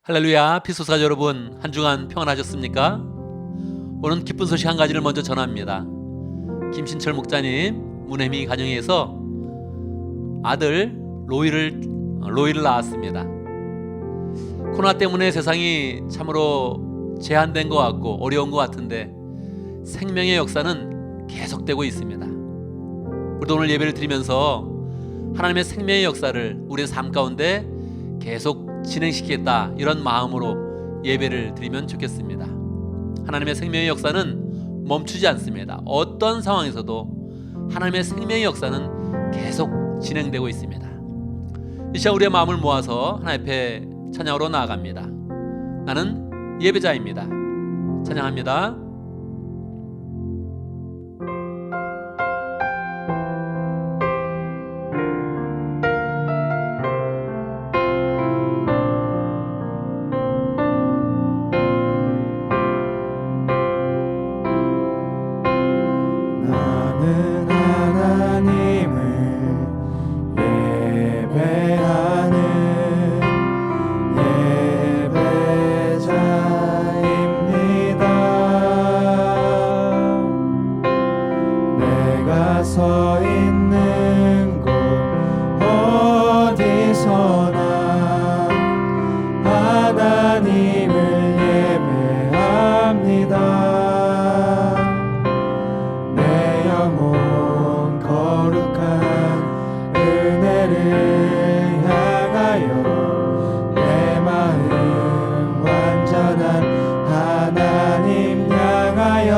할렐루야, 피소사 여러분, 한 주간 평안하셨습니까? 오늘 기쁜 소식 한 가지를 먼저 전합니다. 김신철 목사님 문혜미 가정에서 아들 로이를 낳았습니다. 코로나 때문에 세상이 참으로 제한된 것 같고 어려운 것 같은데 생명의 역사는 계속되고 있습니다. 우리도 오늘 예배를 드리면서 하나님의 생명의 역사를 우리의 삶 가운데 계속 진행시키겠다, 이런 마음으로 예배를 드리면 좋겠습니다. 하나님의 생명의 역사는 멈추지 않습니다. 어떤 상황에서도 하나님의 생명의 역사는 계속 진행되고 있습니다. 이 시간 우리의 마음을 모아서 하나님 앞에 찬양으로 나아갑니다. 나는 예배자입니다. 찬양합니다. 서 있는 곳 어디서나 하나님을 예배합니다. 내 영혼 거룩한 은혜를 향하여 내 마음 완전한 하나님 향하여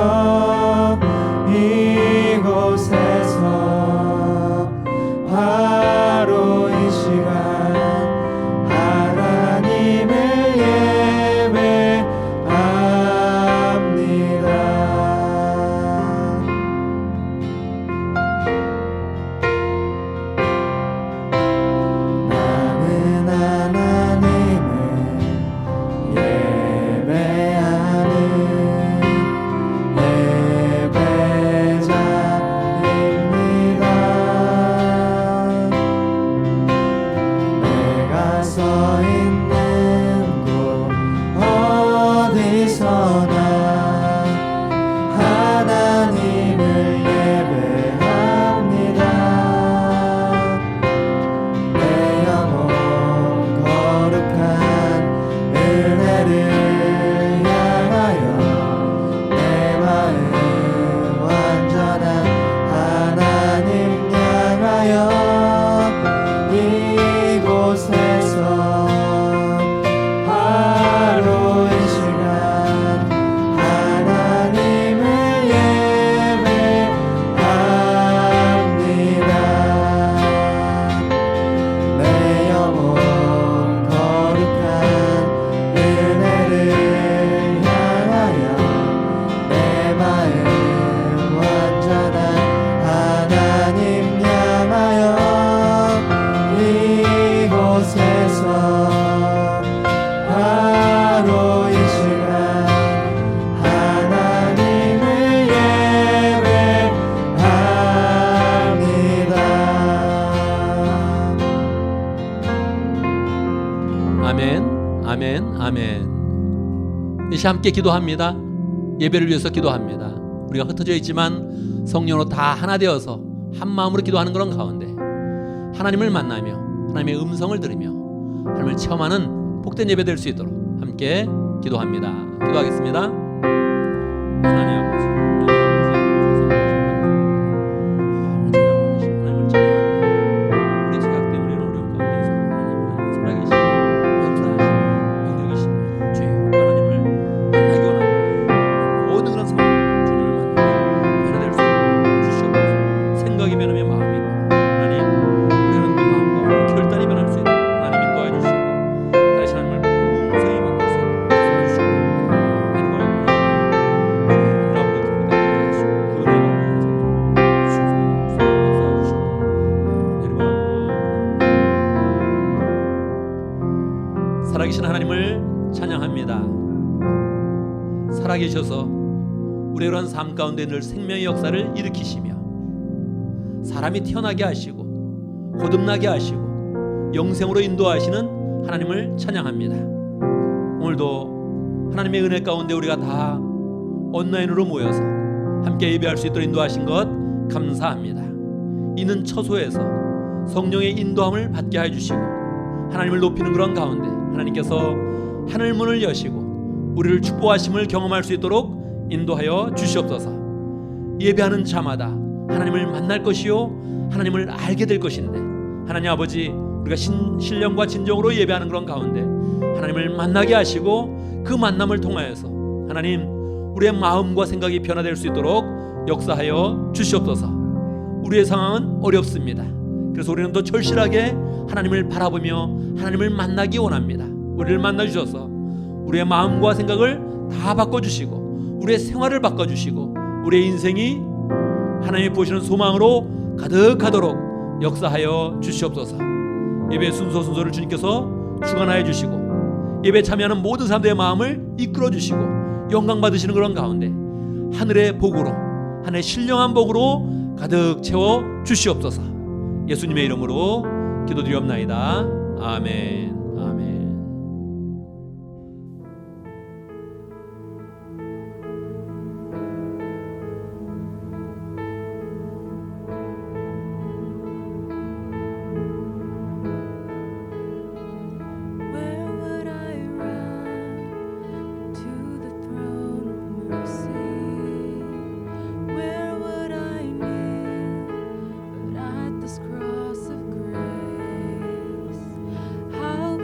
이곳에서 바로 이 시간 하나님을 예배합니다. 나는 하나님을 예배하는 예배자입니다. 내가 서 있는 곳 어디서나 하나님을 예배합니다. 내 영혼 거룩한 은혜를 향하여 내 마음 완전한 하나님 향하여 이곳에서 바로 이 시간 하나님을 예배합니다. 내 영혼 거룩한 은혜를 향하여 내 마음 완전한 하나님 향하여 이곳에서 바로 이 시간 하나님을 예배합니다. 아멘, 아멘, 아멘. 이 시간 함께 기도합니다. 예배를 위해서 기도합니다. 우리가 흩어져 있지만 성령으로 다 하나 되어서 한 마음으로 기도하는 그런 가운데 하나님을 만나며 하나님의 음성을 들으며 하나님을 체험하는 복된 예배 될 수 있도록 함께 기도합니다. 기도하겠습니다. 하나님 아버지, 하나님을 찬양합니다. 우리 죄악 때문에 어려운 가운데서 하나님을 살아계시고 역사하시고 능력이시며 주의 하나님을 만나기 원합니다. 모든 그런 상황 주님을 만나며 변화될 수 있도록 주시옵소서. 생각이 변하며 마음이 변하며 하나님, 우리는 그 마음과 결단이 변할 수 있도록 하나님 인도해 주시고 다시 하나님을 풍성히 만날 수 있도록 도와주시옵소서. 인도해 살아계신 하나님을 찬양합니다. 살아계셔서 우리의 그런 삶 가운데 늘 생명의 역사를 일으키시며 사람이 태어나게 하시고 거듭나게 하시고 영생으로 인도하시는 하나님을 찬양합니다. 오늘도 하나님의 은혜 가운데 우리가 다 온라인으로 모여서 함께 예배할 수 있도록 인도하신 것 감사합니다. 이는 처소에서 성령의 인도함을 받게 해주시고 하나님을 높이는 그런 가운데 하나님께서 하늘 문을 여시고 우리를 축복하심을 경험할 수 있도록 인도하여 주시옵소서. 예배하는 자마다 하나님을 만날 것이요 하나님을 알게 될 것인데, 하나님 아버지, 우리가 신령과 진정으로 예배하는 그런 가운데 하나님을 만나게 하시고 그 만남을 통하여서 하나님 우리의 마음과 생각이 변화될 수 있도록 역사하여 주시옵소서. 우리의 상황은 어렵습니다. 그래서 우리는 더 절실하게 하나님을 바라보며 하나님을 만나기 원합니다. 우리를 만나 주셔서 우리의 마음과 생각을 다 바꿔주시고 우리의 생활을 바꿔주시고 우리의 인생이 하나님이 보시는 소망으로 가득하도록 역사하여 주시옵소서. 예배 순서를 주님께서 주관하여 주시고 예배 참여하는 모든 사람들의 마음을 이끌어 주시고 영광 받으시는 그런 가운데 하늘의 복으로, 하늘의 신령한 복으로 가득 채워 주시옵소서. 예수님의 이름으로 기도드리옵나이다. 아멘. 아멘. Where would I run to the throne of mercy? Where would I kneel but at this cross of grace? How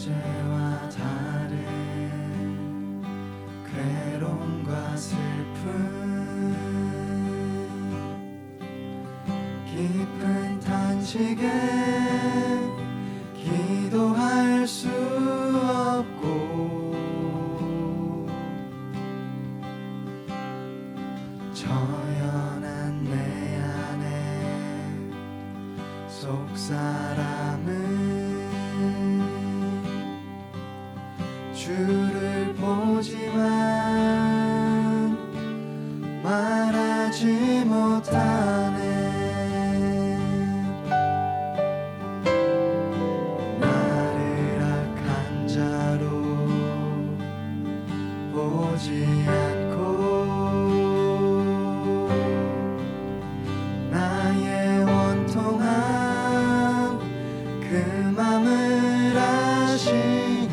어제와 다른 괴로움과 슬픔 깊은 탄식에 기도할 수 없고 저연한 내 안에 속사람은 주를 보지만 말하지 못하네. 나를 악한 자로 보지 않고 나의 원통함 그 맘을 아시니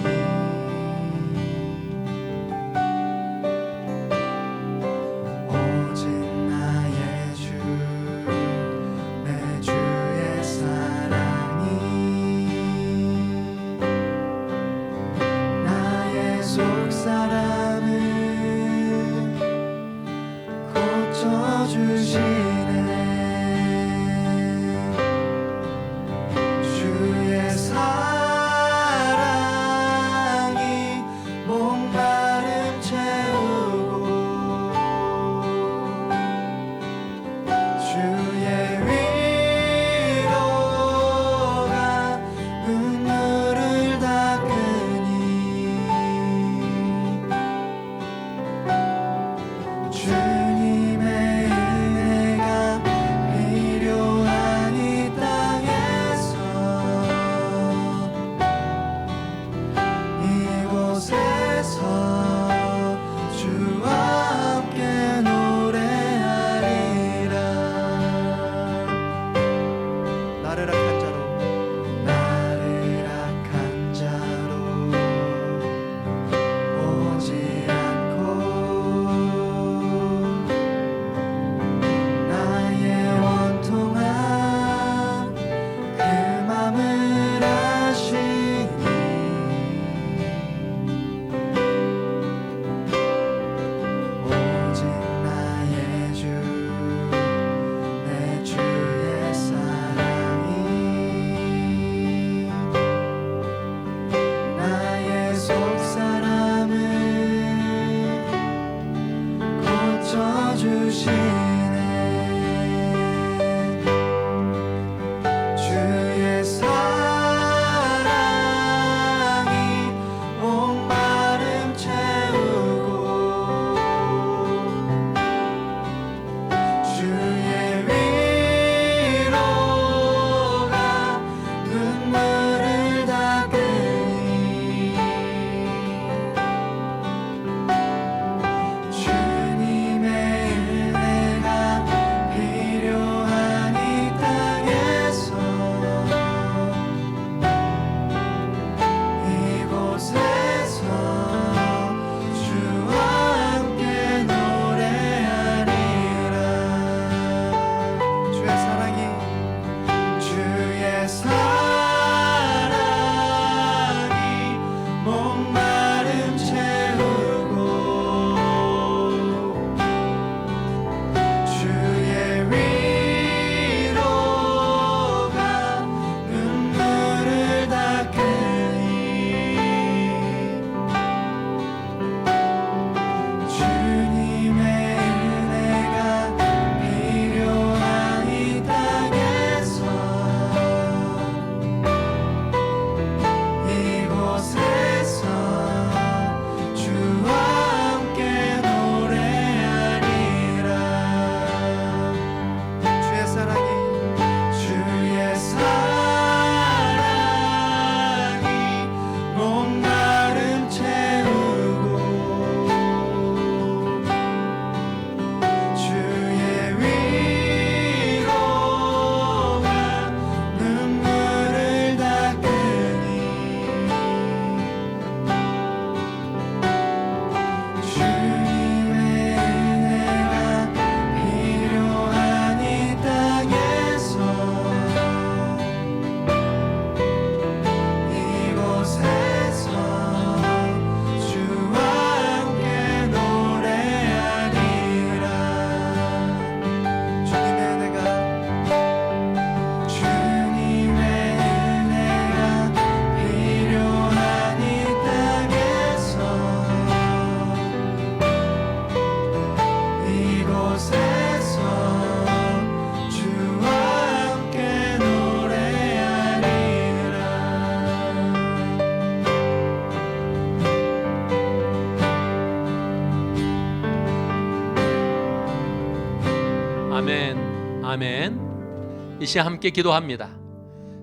아멘. 이 시간 함께 기도합니다.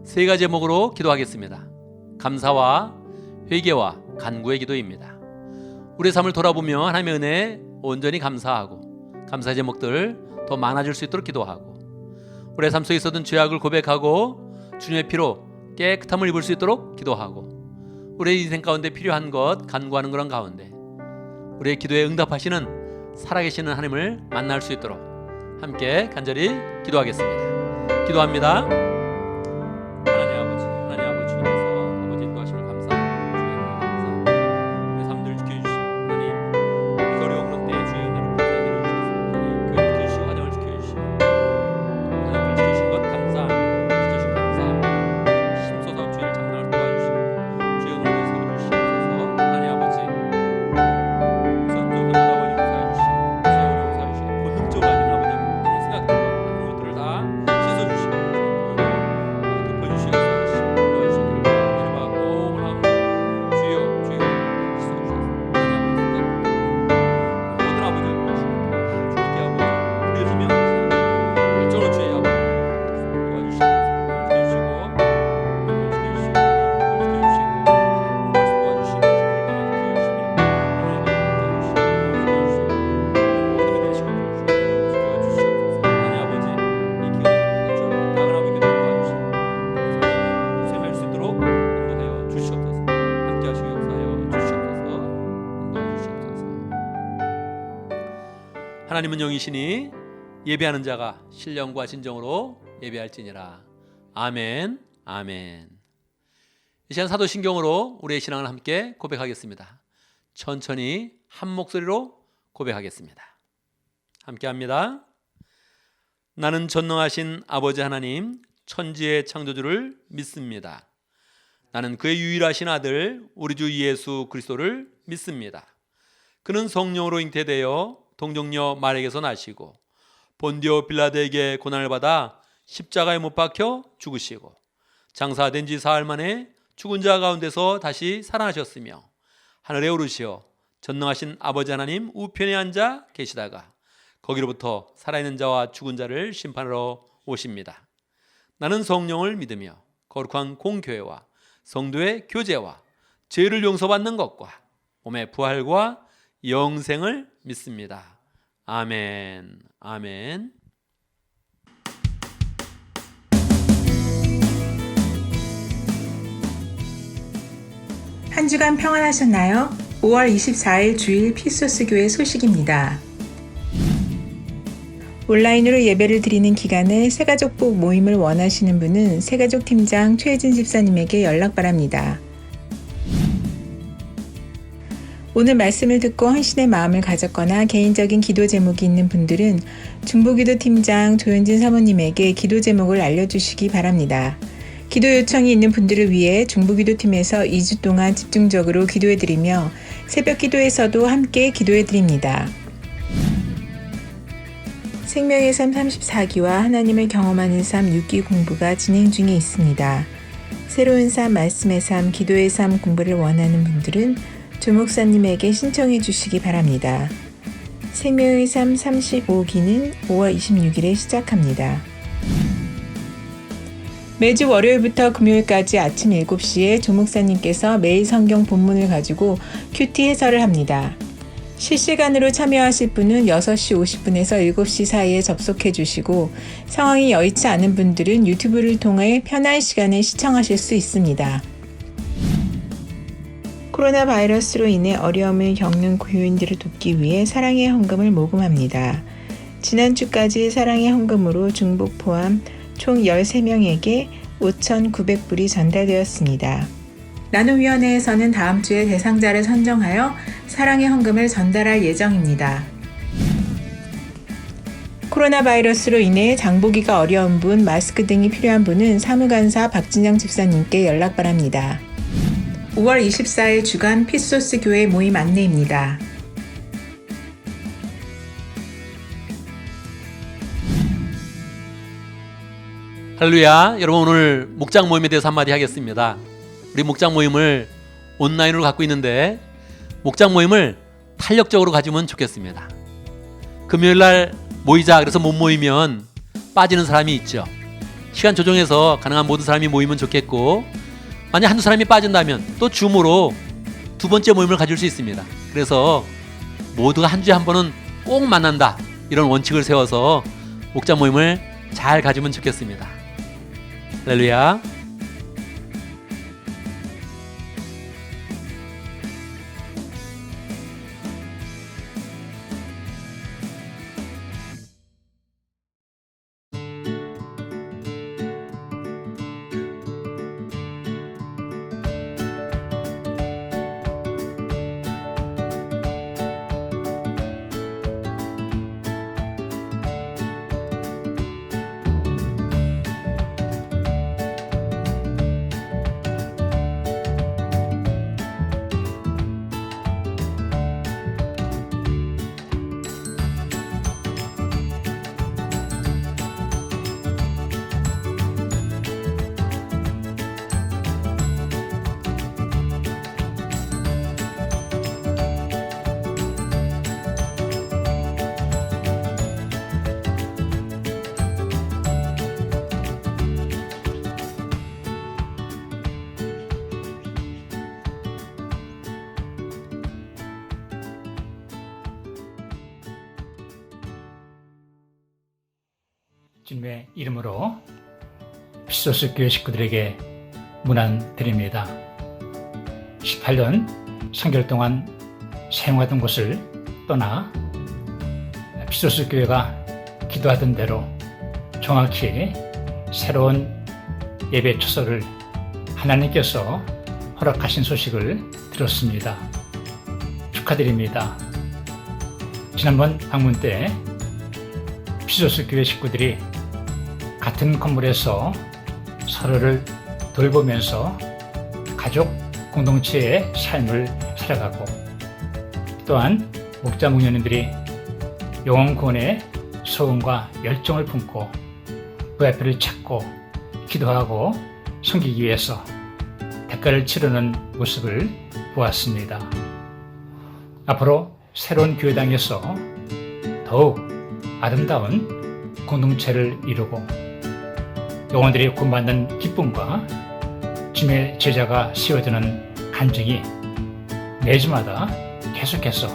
세 가지 제목으로 기도하겠습니다. 감사와 회개와 간구의 기도입니다. 우리의 삶을 돌아보며 하나님의 은혜에 온전히 감사하고 감사 제목들 더 많아질 수 있도록 기도하고 우리의 삶 속에 있었던 죄악을 고백하고 주님의 피로 깨끗함을 입을 수 있도록 기도하고 우리의 인생 가운데 필요한 것 간구하는 그런 가운데 우리의 기도에 응답하시는 살아계시는 하나님을 만날 수 있도록 함께 간절히 기도하겠습니다. 기도합니다. 하나님 아버지 주님께서 아버지 인도하심을 감사하고 주의 은혜를 감사합니다. 우리 삶들 지켜주시고 하나님 이 어려운 그런 때에 주의 은혜를 부탁드려 주셔서 하나님 교회 지켜주시고 화장을 지켜주시고 하나님을 지켜주신 것 감사합니다. 지켜주신 감사합니다. 심소서 주의를 장난을 도와주시고 주의 은혜를 세워주시옵소서. 하나님 아버지 선조 해보다 원리 용서해주시고 세월이 용서해주시고 본능적으로 하시는 아버지 모든 생각들과 그런 것들을 다 씻어주시고 덮어주시옵소서. 인도하시기를 내려받고 원하옵니다. 주여 주여 씻어주셔서 모든 아버지를 주님께 아버지 부려주며 열정을 주의 아버지 도와주시옵소서. 지켜주시고 지켜주시고 지켜주시고 말씀 도와주시고 하나님은 영이시니 예배하는 자가 신령과 진정으로 예배할지니라. 아멘 아멘. 이 시간 사도신경으로 우리의 신앙을 함께 고백하겠습니다. 천천히 한 목소리로 고백하겠습니다. 함께 합니다. 나는 전능하신 아버지 하나님 천지의 창조주를 믿습니다. 나는 그의 유일하신 아들 우리 주 예수 그리스도를 믿습니다. 그는 성령으로 잉태되어 동정녀 마리아에게서 나시고 본디오 빌라도에게 고난을 받아 십자가에 못 박혀 죽으시고 장사된 지 사흘 만에 죽은 자 가운데서 다시 살아나셨으며 하늘에 오르시어 전능하신 아버지 하나님 우편에 앉아 계시다가 거기로부터 살아있는 자와 죽은 자를 심판하러 오십니다. 나는 성령을 믿으며 거룩한 공교회와 성도의 교제와 죄를 용서받는 것과 몸의 부활과 영생을 믿습니다. 아멘 아멘. 한 주간 평안하셨나요? 5월 24일 주일 피소스 교회 소식입니다. 온라인으로 예배를 드리는 기간에 새가족복 모임을 원하시는 분은 새가족 팀장 최혜진 집사님에게 연락 바랍니다. 오늘 말씀을 듣고 헌신의 마음을 가졌거나 개인적인 기도 제목이 있는 분들은 중보기도 팀장 조현진 사모님에게 기도 제목을 알려주시기 바랍니다. 기도 요청이 있는 분들을 위해 중보기도팀에서 2주 동안 집중적으로 기도해드리며 새벽 기도에서도 함께 기도해드립니다. 생명의 삶 34기와 하나님을 경험하는 삶 6기 공부가 진행 중에 있습니다. 새로운 삶, 말씀의 삶, 기도의 삶 공부를 원하는 분들은 조 목사님에게 신청해 주시기 바랍니다. 생명의 삶 35기는 5월 26일에 시작합니다. 매주 월요일부터 금요일까지 아침 7시에 조 목사님께서 매일 성경 본문을 가지고 큐티 해설을 합니다. 실시간으로 참여하실 분은 6시 50분에서 7시 사이에 접속해 주시고 상황이 여의치 않은 분들은 유튜브를 통해 편한 시간에 시청하실 수 있습니다. 코로나 바이러스로 인해 어려움을 겪는 교인들을 돕기 위해 사랑의 헌금을 모금합니다. 지난주까지 사랑의 헌금으로 중복 포함 총 13명에게 5,900불이 전달되었습니다. 나눔위원회에서는 다음 주에 대상자를 선정하여 사랑의 헌금을 전달할 예정입니다. 코로나 바이러스로 인해 장보기가 어려운 분, 마스크 등이 필요한 분은 사무간사 박진영 집사님께 연락 바랍니다. 5월 24일 주간 피소스 교회 모임 안내입니다. 할렐루야. 여러분 오늘 목장 모임에 대해서 한마디 하겠습니다. 우리 목장 모임을 온라인으로 갖고 있는데 목장 모임을 탄력적으로 가지면 좋겠습니다. 금요일날 모이자 그래서 못 모이면 빠지는 사람이 있죠. 시간 조정해서 가능한 모든 사람이 모이면 좋겠고, 만약 한두 사람이 빠진다면 또 줌으로 두 번째 모임을 가질 수 있습니다. 그래서 모두가 한 주에 한 번은 꼭 만난다, 이런 원칙을 세워서 목자 모임을 잘 가지면 좋겠습니다. 할렐루야. 주님의 이름으로 피소스 교회 식구들에게 문안드립니다. 18년 3개월 동안 사용하던 곳을 떠나 피소스 교회가 기도하던 대로 정확히 새로운 예배 처소를 하나님께서 허락하신 소식을 들었습니다. 축하드립니다. 지난번 방문 때 피소스 교회 식구들이 같은 건물에서 서로를 돌보면서 가족 공동체의 삶을 살아가고, 또한 목자 목녀님들이 영혼 구원의 소원과 열정을 품고 그 앞을 찾고 기도하고 섬기기 위해서 대가를 치르는 모습을 보았습니다. 앞으로 새로운 교회당에서 더욱 아름다운 공동체를 이루고 영혼들이 구원받는 기쁨과 주님의 제자가 세워지는 간증이 매주마다 계속해서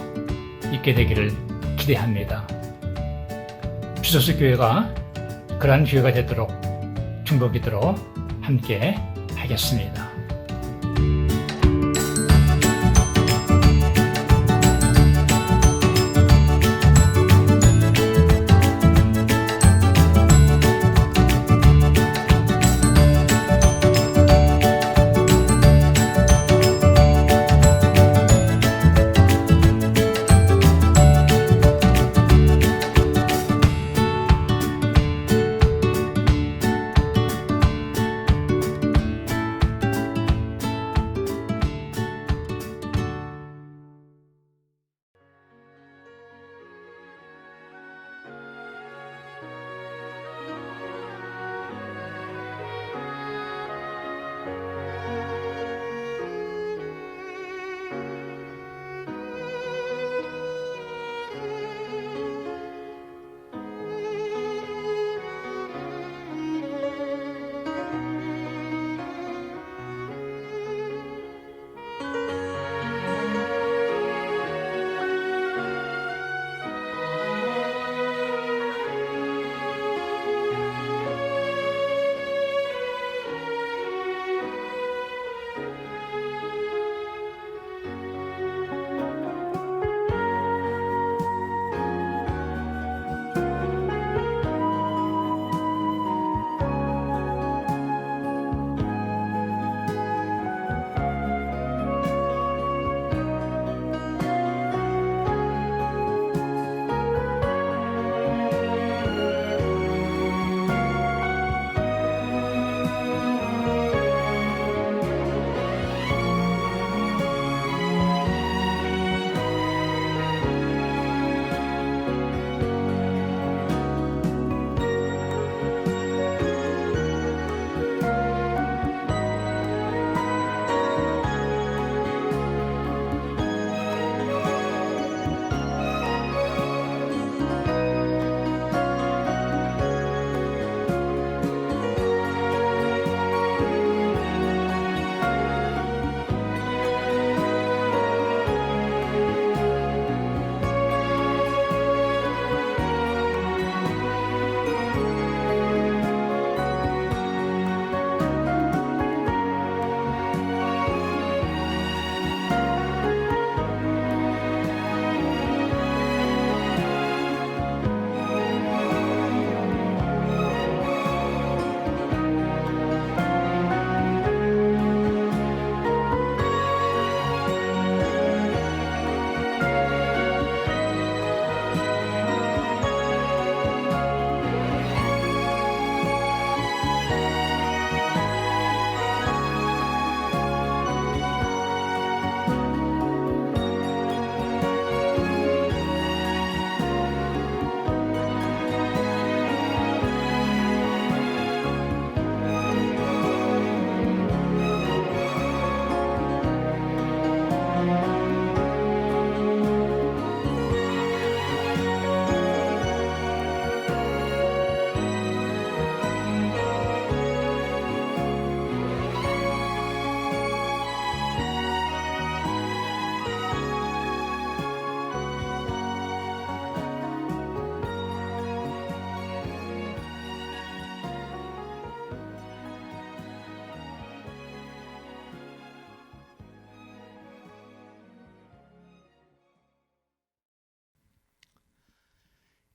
있게 되기를 기대합니다. 피소스 교회가 그러한 교회가 되도록 중보기도로 함께 하겠습니다.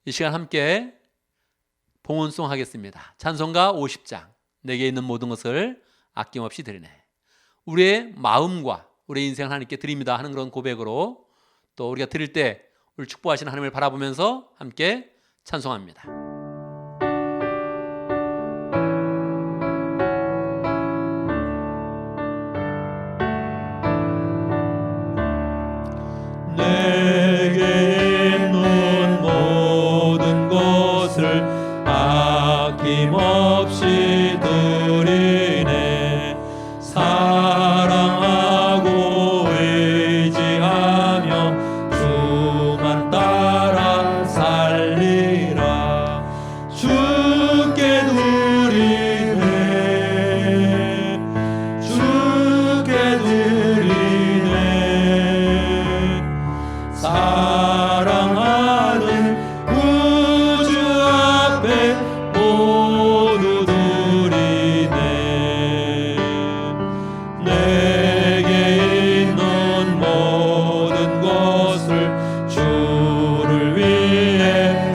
이 시간 함께 봉헌송 하겠습니다. 찬송가 50장 내게 있는 모든 것을 아낌없이 드리네. 우리의 마음과 우리의 인생을 하나님께 드립니다 하는 그런 고백으로 또 우리가 드릴 때 우리 축복하시는 하나님을 바라보면서 함께 찬송합니다. 내게 있는 모든 것을 아낌없이 드리네. 사랑하고 의지하며 주만 따라 살리라. 주께 드리네. 주께 드리네. 사랑하는 구주 앞에 모두 드리네. 내게 있는 모든 것을 주를 위해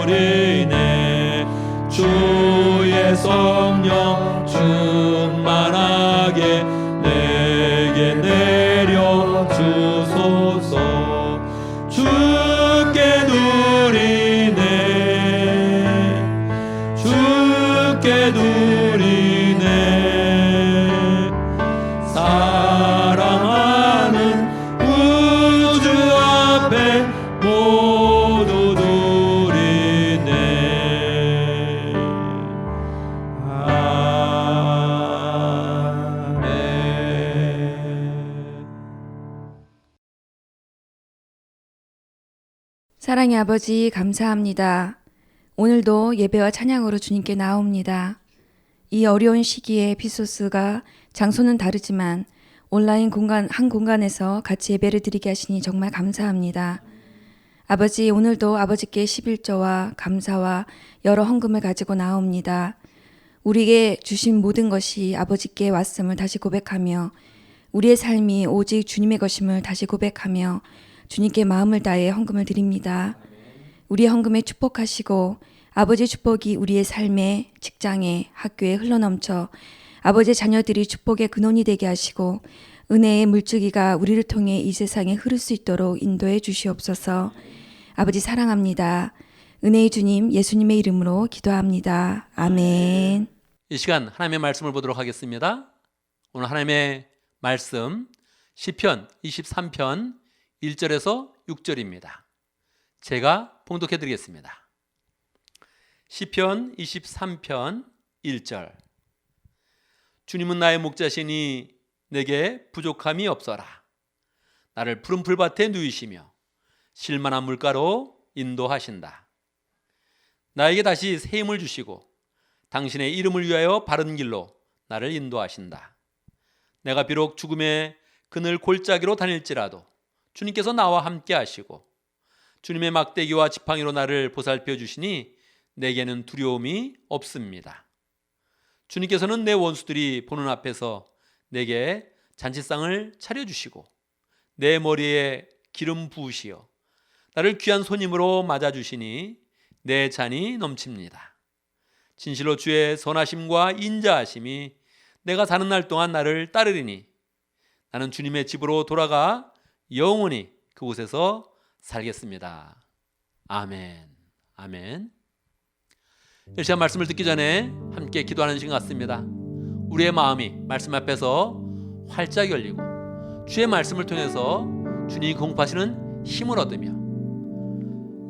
드리네. 주의 성령 충만하게 내게 내려 주소서. 주께 드리네. 주께 드리네. 사랑하는 구주 앞에 모두 드리네. 아멘. 사랑의 아버지 감사합니다. 오늘도 예배와 찬양으로 주님께 나옵니다. 이 어려운 시기에 피소스가 장소는 다르지만 온라인 공간 한 공간에서 같이 예배를 드리게 하시니 정말 감사합니다. 아버지, 오늘도 아버지께 11조와 감사와 여러 헌금을 가지고 나옵니다. 우리에게 주신 모든 것이 아버지께 왔음을 다시 고백하며 우리의 삶이 오직 주님의 것임을 다시 고백하며 주님께 마음을 다해 헌금을 드립니다. 우리의 헌금에 축복하시고 아버지의 축복이 우리의 삶에, 직장에, 학교에 흘러넘쳐 아버지의 자녀들이 축복의 근원이 되게 하시고 은혜의 물줄기가 우리를 통해 이 세상에 흐를 수 있도록 인도해 주시옵소서. 아버지 사랑합니다. 은혜의 주님 예수님의 이름으로 기도합니다. 아멘. 이 시간 하나님의 말씀을 보도록 하겠습니다. 오늘 하나님의 말씀 시편 23편 1절에서 6절입니다. 제가 봉독해 드리겠습니다. 시편 23편 1절. 주님은 나의 목자시니 내게 부족함이 없어라. 나를 푸른 풀밭에 누이시며 실만한 물가로 인도하신다. 나에게 다시 새 힘을 주시고 당신의 이름을 위하여 바른 길로 나를 인도하신다. 내가 비록 죽음의 그늘 골짜기로 다닐지라도 주님께서 나와 함께 하시고 주님의 막대기와 지팡이로 나를 보살펴 주시니 내게는 두려움이 없습니다. 주님께서는 내 원수들이 보는 앞에서 내게 잔치상을 차려주시고 내 머리에 기름 부으시어 나를 귀한 손님으로 맞아주시니 내 잔이 넘칩니다. 진실로 주의 선하심과 인자하심이 내가 사는 날 동안 나를 따르리니 나는 주님의 집으로 돌아가 영원히 그곳에서 살겠습니다. 아멘. 아멘. 이 시간 말씀을 듣기 전에 함께 기도하는 시간 같습니다. 우리의 마음이 말씀 앞에서 활짝 열리고 주의 말씀을 통해서 주님이 공급하시는 힘을 얻으며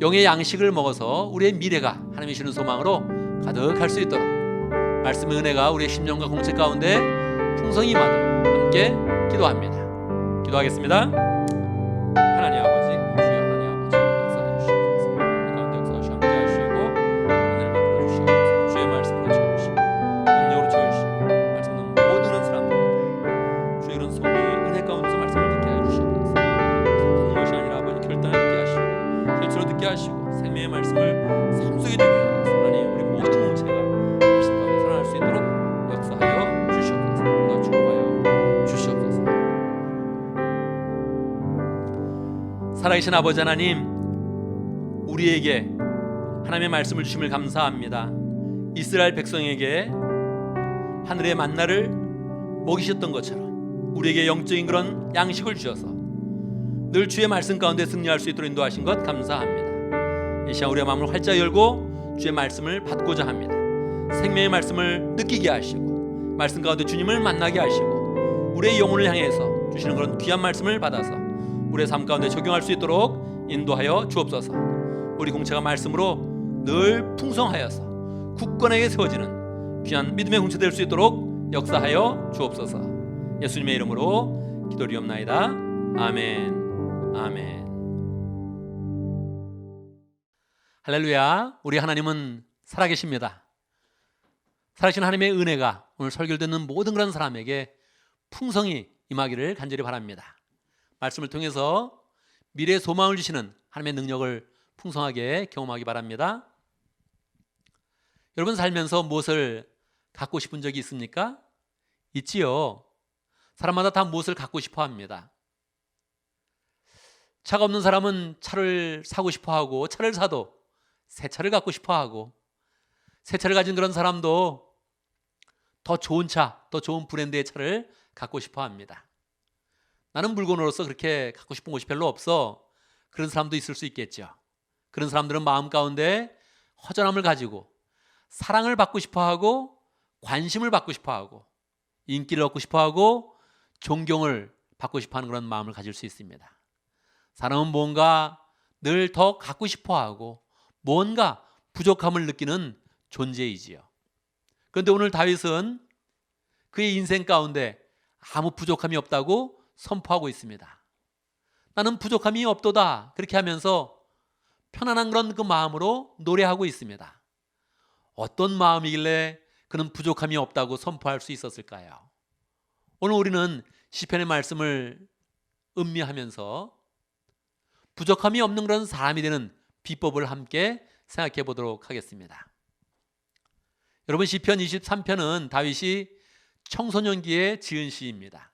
영의 양식을 먹어서 우리의 미래가 하나님이 주시는 소망으로 가득할 수 있도록 말씀의 은혜가 우리의 심령과 공체 가운데 풍성히 임하도록 함께 기도합니다. 기도하겠습니다. 하나님 아버지, 주여 하나님 아버지, 역사해 주시옵소서. 이 가운데 역사하시고 함께 하시고 은혜를 베풀어 주시옵소서. 주의 말씀으로 채워주시고 능력으로 채워주시고 말씀 듣는 모든 사람들에게 주의 그런 성령의 은혜 가운데서 말씀을 듣게 해 주시옵소서. 듣는 것이 아니라 아버지 결단을 듣게 하시고 실제로 듣게 하시고 생명의 말씀을 삶 속에 되게 하소서. 하나님 우리 모든 공체가 말씀 가운데 살아날 수 있도록 역사하여 주시옵소서. 너 축복하여 주시옵소서. 살아계신 아버지 하나님, 우리에게 하나님의 말씀을 주심을 감사합니다. 이스라엘 백성에게 하늘의 만나를 먹이셨던 것처럼 우리에게 영적인 그런 양식을 주셔서 늘 주의 말씀 가운데 승리할 수 있도록 인도하신 것 감사합니다. 이 시간 우리의 마음을 활짝 열고 주의 말씀을 받고자 합니다. 생명의 말씀을 느끼게 하시고 말씀 가운데 주님을 만나게 하시고 우리의 영혼을 향해서 주시는 그런 귀한 말씀을 받아서 우리의 삶 가운데 적용할 수 있도록 인도하여 주옵소서. 우리 공체가 말씀으로 늘 풍성하여서 굳건하게 세워지는 귀한 믿음의 공체 될 수 있도록 역사하여 주옵소서. 예수님의 이름으로 기도리옵나이다. 아멘. 아멘. 할렐루야. 우리 하나님은 살아계십니다. 살아계신 하나님의 은혜가 오늘 설교를 듣는 모든 그런 사람에게 풍성히 임하기를 간절히 바랍니다. 말씀을 통해서 미래의 소망을 주시는 하나님의 능력을 풍성하게 경험하기 바랍니다. 여러분 살면서 무엇을 갖고 싶은 적이 있습니까? 있지요. 사람마다 다 무엇을 갖고 싶어 합니다. 차가 없는 사람은 차를 사고 싶어 하고 차를 사도 새 차를 갖고 싶어 하고 새 차를 가진 그런 사람도 더 좋은 차, 더 좋은 브랜드의 차를 갖고 싶어 합니다. 나는 물건으로서 그렇게 갖고 싶은 것이 별로 없어. 그런 사람도 있을 수 있겠죠. 그런 사람들은 마음 가운데 허전함을 가지고 사랑을 받고 싶어 하고 관심을 받고 싶어 하고 인기를 얻고 싶어 하고 존경을 받고 싶어 하는 그런 마음을 가질 수 있습니다. 사람은 뭔가 늘 더 갖고 싶어 하고 뭔가 부족함을 느끼는 존재이지요. 그런데 오늘 다윗은 그의 인생 가운데 아무 부족함이 없다고 선포하고 있습니다. 나는 부족함이 없도다. 그렇게 하면서 편안한 그런 그 마음으로 노래하고 있습니다. 어떤 마음이길래 그는 부족함이 없다고 선포할 수 있었을까요? 오늘 우리는 시편의 말씀을 음미하면서 부족함이 없는 그런 사람이 되는 비법을 함께 생각해 보도록 하겠습니다. 여러분 시편 23편은 다윗이 청소년기에 지은 시입니다.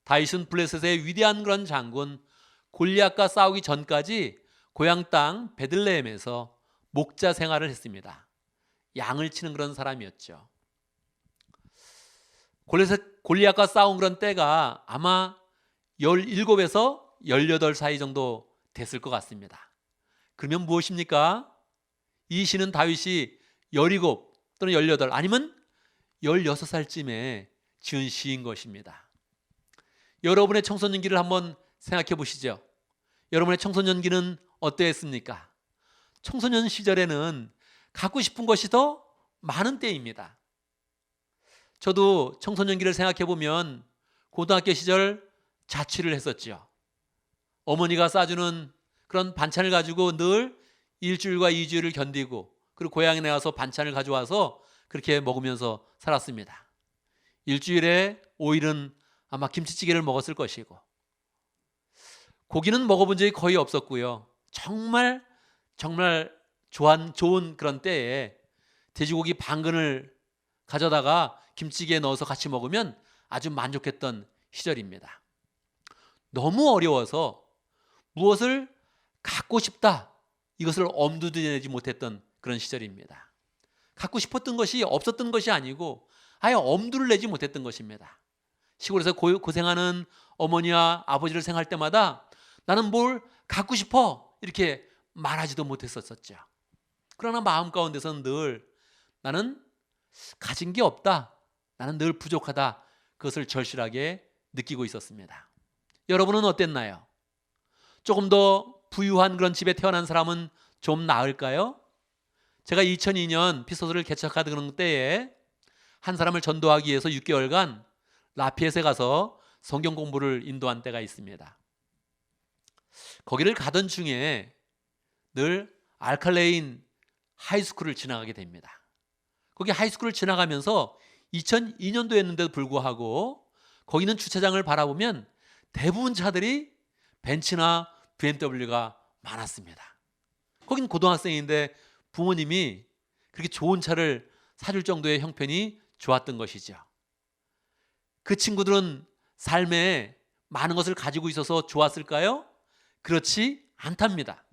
다윗은 블레셋의 위대한 그런 장군 골리앗과 싸우기 전까지 고향 땅 베들레헴에서 목자 생활을 했습니다. 양을 치는 그런 사람이었죠. 골리앗과 싸운 그런 때가 아마 17에서 18 사이 정도 됐을 것 같습니다. 그러면 무엇입니까? 이 시는 다윗이 17 또는 18 아니면 16살쯤에 지은 시인 것입니다. 여러분의 청소년기를 한번 생각해 보시죠. 여러분의 청소년기는 어떠했습니까? 청소년 시절에는 갖고 싶은 것이 더 많은 때입니다. 저도 청소년기를 생각해 보면 고등학교 시절 자취를 했었죠. 어머니가 싸주는 그런 반찬을 가지고 늘 일주일과 2주일을 견디고 그리고 고향에 나가서 반찬을 가져와서 그렇게 먹으면서 살았습니다. 일주일에 5일은 아마 김치찌개를 먹었을 것이고 고기는 먹어본 적이 거의 없었고요. 정말 좋은 그런 때에 돼지고기 반근을 가져다가 김치찌개에 넣어서 같이 먹으면 아주 만족했던 시절입니다. 너무 어려워서 무엇을 갖고 싶다 이것을 엄두도 내지 못했던 그런 시절입니다. 갖고 싶었던 것이 없었던 것이 아니고 아예 엄두를 내지 못했던 것입니다. 시골에서 고생하는 어머니와 아버지를 생각할 때마다 나는 뭘 갖고 싶어 이렇게 말하지도 못했었죠. 그러나 마음 가운데서는 늘 나는 가진 게 없다. 나는 늘 부족하다. 그것을 절실하게 느끼고 있었습니다. 여러분은 어땠나요? 조금 더 부유한 그런 집에 태어난 사람은 좀 나을까요? 제가 2002년 피소스를 개척하던 때에 한 사람을 전도하기 위해서 6개월간 라피에트에 가서 성경 공부를 인도한 때가 있습니다. 거기를 가던 중에 늘 알칼레인 하이스쿨을 지나가게 됩니다. 거기 하이스쿨을 지나가면서 2002년도였는데도 불구하고 거기는 주차장을 바라보면 대부분 차들이 벤츠나 BMW가 많았습니다. 거긴 고등학생인데 부모님이 그렇게 좋은 차를 사줄 정도의 형편이 좋았던 것이죠. 그 친구들은 삶에 많은 것을 가지고 있어서 좋았을까요? 그렇지 않답니다.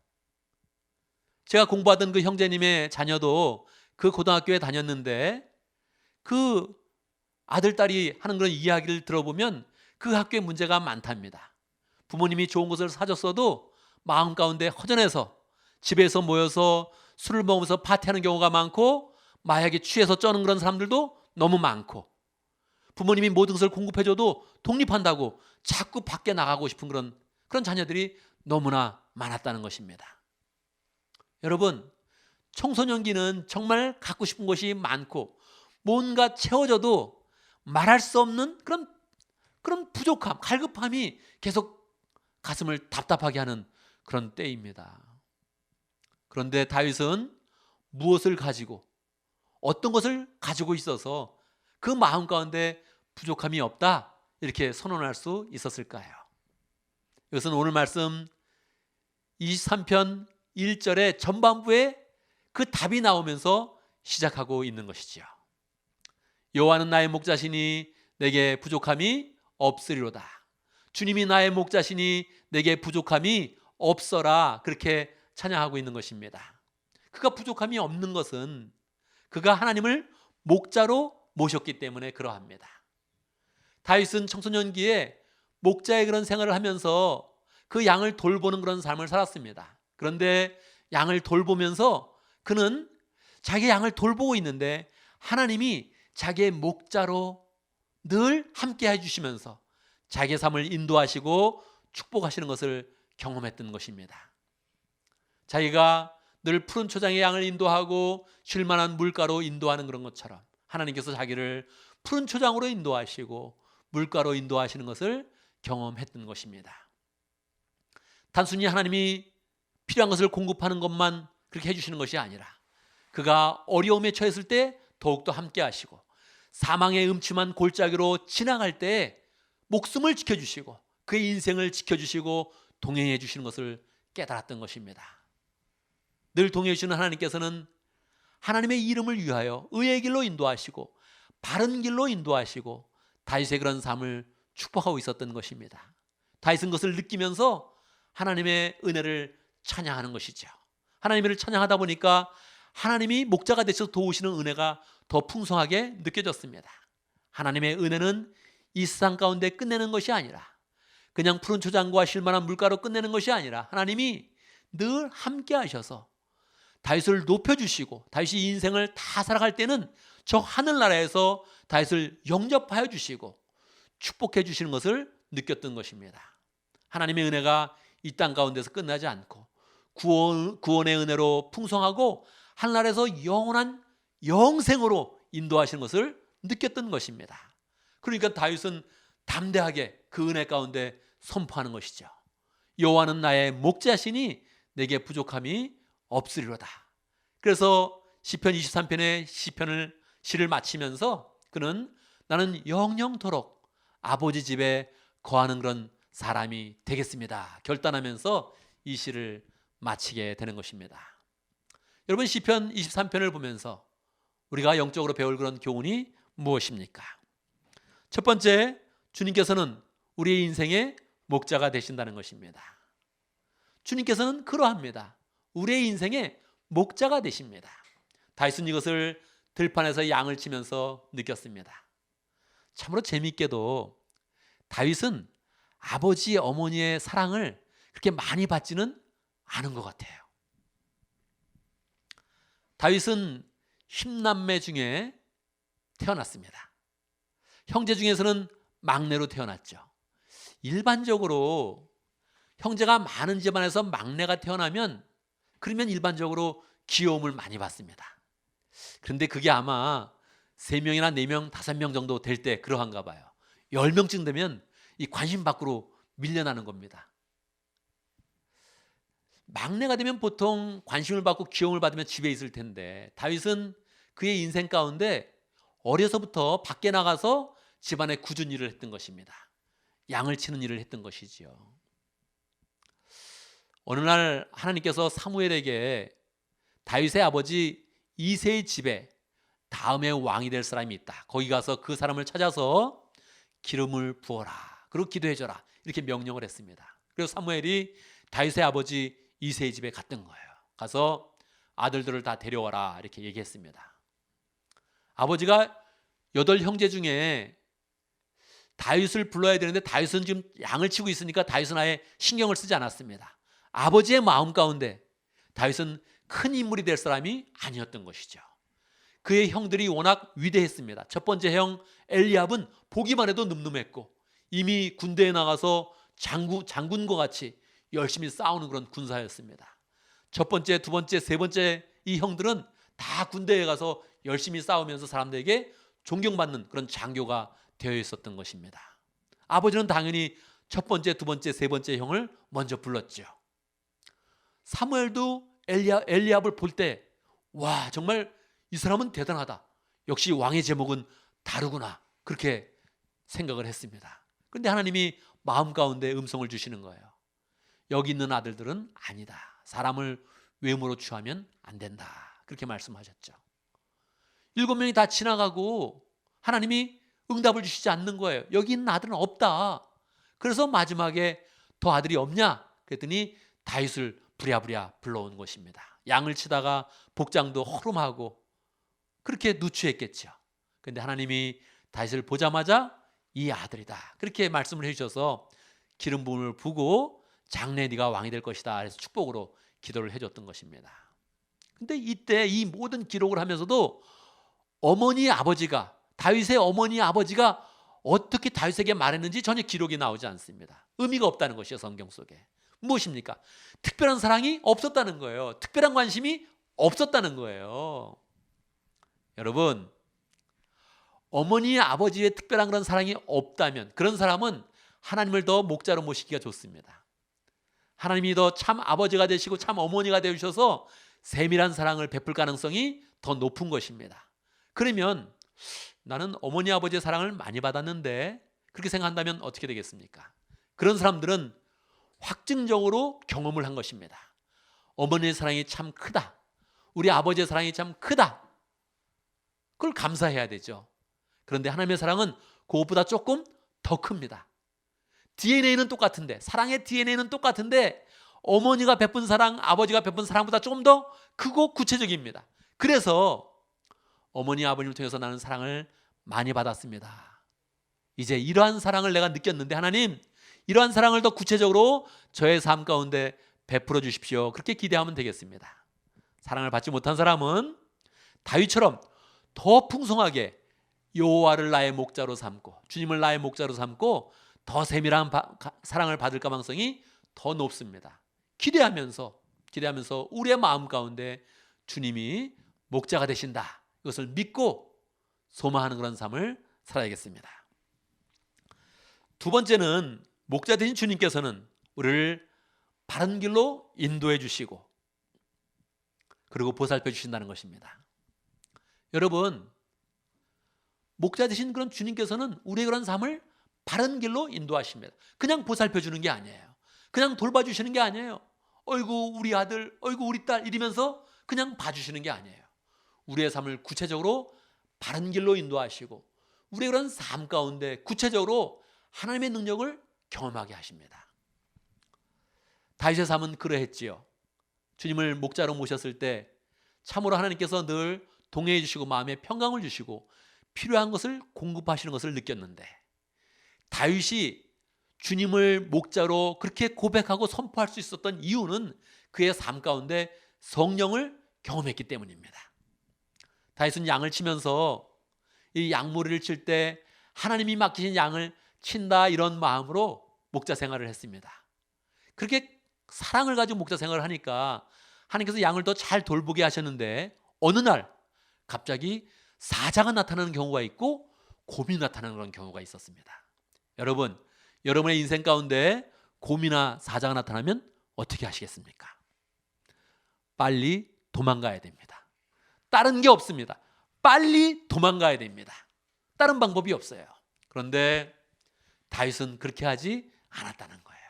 제가 공부하던 그 형제님의 자녀도 그 고등학교에 다녔는데 그 아들, 딸이 하는 그런 이야기를 들어보면 그 학교에 문제가 많답니다. 부모님이 좋은 것을 사줬어도 마음 가운데 허전해서 집에서 모여서 술을 먹으면서 파티하는 경우가 많고 마약에 취해서 쩌는 그런 사람들도 너무 많고 부모님이 모든 것을 공급해줘도 독립한다고 자꾸 밖에 나가고 싶은 그런 자녀들이 너무나 많았다는 것입니다. 여러분, 청소년기는 정말 갖고 싶은 것이 많고 뭔가 채워져도 말할 수 없는 그런 부족함, 갈급함이 계속 가슴을 답답하게 하는 그런 때입니다. 그런데 다윗은 무엇을 가지고 어떤 것을 가지고 있어서 그 마음 가운데 부족함이 없다 이렇게 선언할 수 있었을까요? 이것은 오늘 말씀 23편 1절의 전반부에 그 답이 나오면서 시작하고 있는 것이죠. 여호와는 나의 목자시니 내게 부족함이 없으리로다. 주님이 나의 목자시니 내게 부족함이 없어라. 그렇게 찬양하고 있는 것입니다. 그가 부족함이 없는 것은 그가 하나님을 목자로 모셨기 때문에 그러합니다. 다윗은 청소년기에 목자의 그런 생활을 하면서 그 양을 돌보는 그런 삶을 살았습니다. 그런데 양을 돌보면서 그는 자기 양을 돌보고 있는데 하나님이 자기의 목자로 늘 함께 해주시면서 자기의 삶을 인도하시고 축복하시는 것을 경험했던 것입니다. 자기가 늘 푸른 초장의 양을 인도하고 쉴만한 물가로 인도하는 그런 것처럼 하나님께서 자기를 푸른 초장으로 인도하시고 물가로 인도하시는 것을 경험했던 것입니다. 단순히 하나님이 필요한 것을 공급하는 것만 그렇게 해주시는 것이 아니라 그가 어려움에 처했을 때 더욱더 함께 하시고 사망의 음침한 골짜기로 지나갈 때 목숨을 지켜주시고 그의 인생을 지켜주시고 동행해 주시는 것을 깨달았던 것입니다. 늘 동행해 주시는 하나님께서는 하나님의 이름을 위하여 의의 길로 인도하시고 바른 길로 인도하시고 다윗의 그런 삶을 축복하고 있었던 것입니다. 다윗은 그것을 느끼면서 하나님의 은혜를 찬양하는 것이죠. 하나님을 찬양하다 보니까 하나님이 목자가 되셔서 도우시는 은혜가 더 풍성하게 느껴졌습니다. 하나님의 은혜는 이 세상 가운데 끝내는 것이 아니라 그냥 푸른 초장과 쉴만한 물가로 끝내는 것이 아니라 하나님이 늘 함께 하셔서 다윗을 높여주시고 다윗이 인생을 다 살아갈 때는 저 하늘나라에서 다윗을 영접하여 주시고 축복해 주시는 것을 느꼈던 것입니다. 하나님의 은혜가 이 땅 가운데서 끝나지 않고 구원의 은혜로 풍성하고 하늘나라에서 영원한 영생으로 인도하시는 것을 느꼈던 것입니다. 그러니까 다윗은 담대하게 그 은혜 가운데 선포하는 것이죠. 여호와는 나의 목자시니 내게 부족함이 없으리로다. 그래서 시편 23편의 시를 마치면서 그는 나는 영영토록 아버지 집에 거하는 그런 사람이 되겠습니다 결단하면서 이 시를 마치게 되는 것입니다. 여러분, 시편 23편을 보면서 우리가 영적으로 배울 그런 교훈이 무엇입니까? 첫 번째, 주님께서는 우리의 인생의 목자가 되신다는 것입니다. 주님께서는 그러합니다. 우리의 인생의 목자가 되십니다. 다윗은 이것을 들판에서 양을 치면서 느꼈습니다. 참으로 재미있게도 다윗은 아버지, 어머니의 사랑을 그렇게 많이 받지는 않은 것 같아요. 다윗은 10남매 중에 태어났습니다. 형제 중에서는 막내로 태어났죠. 일반적으로 형제가 많은 집안에서 막내가 태어나면 그러면 일반적으로 귀여움을 많이 받습니다. 그런데 그게 아마 3명이나 4명, 5명 정도 될 때 그러한가 봐요. 10명쯤 되면 이 관심 밖으로 밀려나는 겁니다. 막내가 되면 보통 관심을 받고 귀여움을 받으면 집에 있을 텐데 다윗은 그의 인생 가운데 어려서부터 밖에 나가서 집안의 굳은 일을 했던 것입니다. 양을 치는 일을 했던 것이지요. 어느 날 하나님께서 사무엘에게 다윗의 아버지 이새의 집에 다음에 왕이 될 사람이 있다. 거기 가서 그 사람을 찾아서 기름을 부어라. 그리고 기도해줘라. 이렇게 명령을 했습니다. 그래서 사무엘이 다윗의 아버지 이새의 집에 갔던 거예요. 가서 아들들을 다 데려와라 이렇게 얘기했습니다. 아버지가 8형제 중에 다윗을 불러야 되는데 다윗은 지금 양을 치고 있으니까 다윗은 아예 신경을 쓰지 않았습니다. 아버지의 마음 가운데 다윗은 큰 인물이 될 사람이 아니었던 것이죠. 그의 형들이 워낙 위대했습니다. 첫 번째 형 엘리압은 보기만 해도 늠름했고 이미 군대에 나가서 장군과 같이 열심히 싸우는 그런 군사였습니다. 첫 번째, 두 번째, 세 번째 이 형들은 다 군대에 가서 열심히 싸우면서 사람들에게 존경받는 그런 장교가 되어 있었던 것입니다. 아버지는 당연히 첫 번째, 두 번째, 세 번째 형을 먼저 불렀죠. 사무엘도 엘리압을 볼 때 와, 정말 이 사람은 대단하다. 역시 왕의 제목은 다르구나. 그렇게 생각을 했습니다. 그런데 하나님이 마음 가운데 음성을 주시는 거예요. 여기 있는 아들들은 아니다. 사람을 외모로 취하면 안 된다. 그렇게 말씀하셨죠. 7명이 다 지나가고 하나님이 응답을 주시지 않는 거예요. 여기 있는 아들은 없다. 그래서 마지막에 더 아들이 없냐? 그랬더니 다윗을 부랴부랴 불러온 것입니다. 양을 치다가 복장도 허름하고 그렇게 누추했겠죠. 그런데 하나님이 다윗을 보자마자 이 아들이다. 그렇게 말씀을 해주셔서 기름 부음을 부고 장래 네가 왕이 될 것이다. 그래서 축복으로 기도를 해줬던 것입니다. 근데 이때 이 모든 기록을 하면서도 어머니 아버지가 다윗의 어머니 아버지가 어떻게 다윗에게 말했는지 전혀 기록이 나오지 않습니다. 의미가 없다는 것이요 성경 속에. 무엇입니까? 특별한 사랑이 없었다는 거예요. 특별한 관심이 없었다는 거예요. 여러분, 어머니 아버지의 특별한 그런 사랑이 없다면 그런 사람은 하나님을 더 목자로 모시기가 좋습니다. 하나님이 더 참 아버지가 되시고 참 어머니가 되셔서 세밀한 사랑을 베풀 가능성이 더 높은 것입니다. 그러면 나는 어머니 아버지의 사랑을 많이 받았는데 그렇게 생각한다면 어떻게 되겠습니까? 그런 사람들은 확증적으로 경험을 한 것입니다. 어머니의 사랑이 참 크다. 우리 아버지의 사랑이 참 크다. 그걸 감사해야 되죠. 그런데 하나님의 사랑은 그것보다 조금 더 큽니다. DNA는 똑같은데, 사랑의 DNA는 똑같은데 어머니가 베푼 사랑, 아버지가 베푼 사랑보다 조금 더 크고 구체적입니다. 그래서 어머니, 아버님을 통해서 나는 사랑을 많이 받았습니다. 이제 이러한 사랑을 내가 느꼈는데 하나님, 이러한 사랑을 더 구체적으로 저의 삶 가운데 베풀어 주십시오. 그렇게 기대하면 되겠습니다. 사랑을 받지 못한 사람은 다윗처럼 더 풍성하게 여호와를 나의 목자로 삼고 주님을 나의 목자로 삼고 더 세밀한 사랑을 받을 가능성이 더 높습니다. 기대하면서 우리의 마음 가운데 주님이 목자가 되신다. 이것을 믿고 소망하는 그런 삶을 살아야겠습니다. 두 번째는 목자 되신 주님께서는 우리를 바른 길로 인도해 주시고 그리고 보살펴 주신다는 것입니다. 여러분, 목자 되신 그런 주님께서는 우리의 그런 삶을 바른 길로 인도하십니다. 그냥 보살펴 주는 게 아니에요. 그냥 돌봐주시는 게 아니에요. 어이구 우리 아들, 어이구 우리 딸 이러면서 그냥 봐주시는 게 아니에요. 우리의 삶을 구체적으로 바른 길로 인도하시고 우리의 그런 삶 가운데 구체적으로 하나님의 능력을 경험하게 하십니다. 다윗의 삶은 그러했지요. 주님을 목자로 모셨을 때 참으로 하나님께서 늘 동행해 주시고 마음에 평강을 주시고 필요한 것을 공급하시는 것을 느꼈는데 다윗이 주님을 목자로 그렇게 고백하고 선포할 수 있었던 이유는 그의 삶 가운데 성령을 경험했기 때문입니다. 다윗은 양을 치면서 이 양무리를 칠 때 하나님이 맡기신 양을 친다 이런 마음으로 목자 생활을 했습니다. 그렇게 사랑을 가지고 목자 생활을 하니까 하나님께서 양을 더 잘 돌보게 하셨는데 어느 날 갑자기 사자가 나타나는 경우가 있고 곰이 나타나는 그런 경우가 있었습니다. 여러분, 여러분의 인생 가운데 곰이나 사자가 나타나면 어떻게 하시겠습니까? 빨리 도망가야 됩니다. 다른 게 없습니다. 빨리 도망가야 됩니다. 다른 방법이 없어요. 그런데 다윗은 그렇게 하지 않았다는 거예요.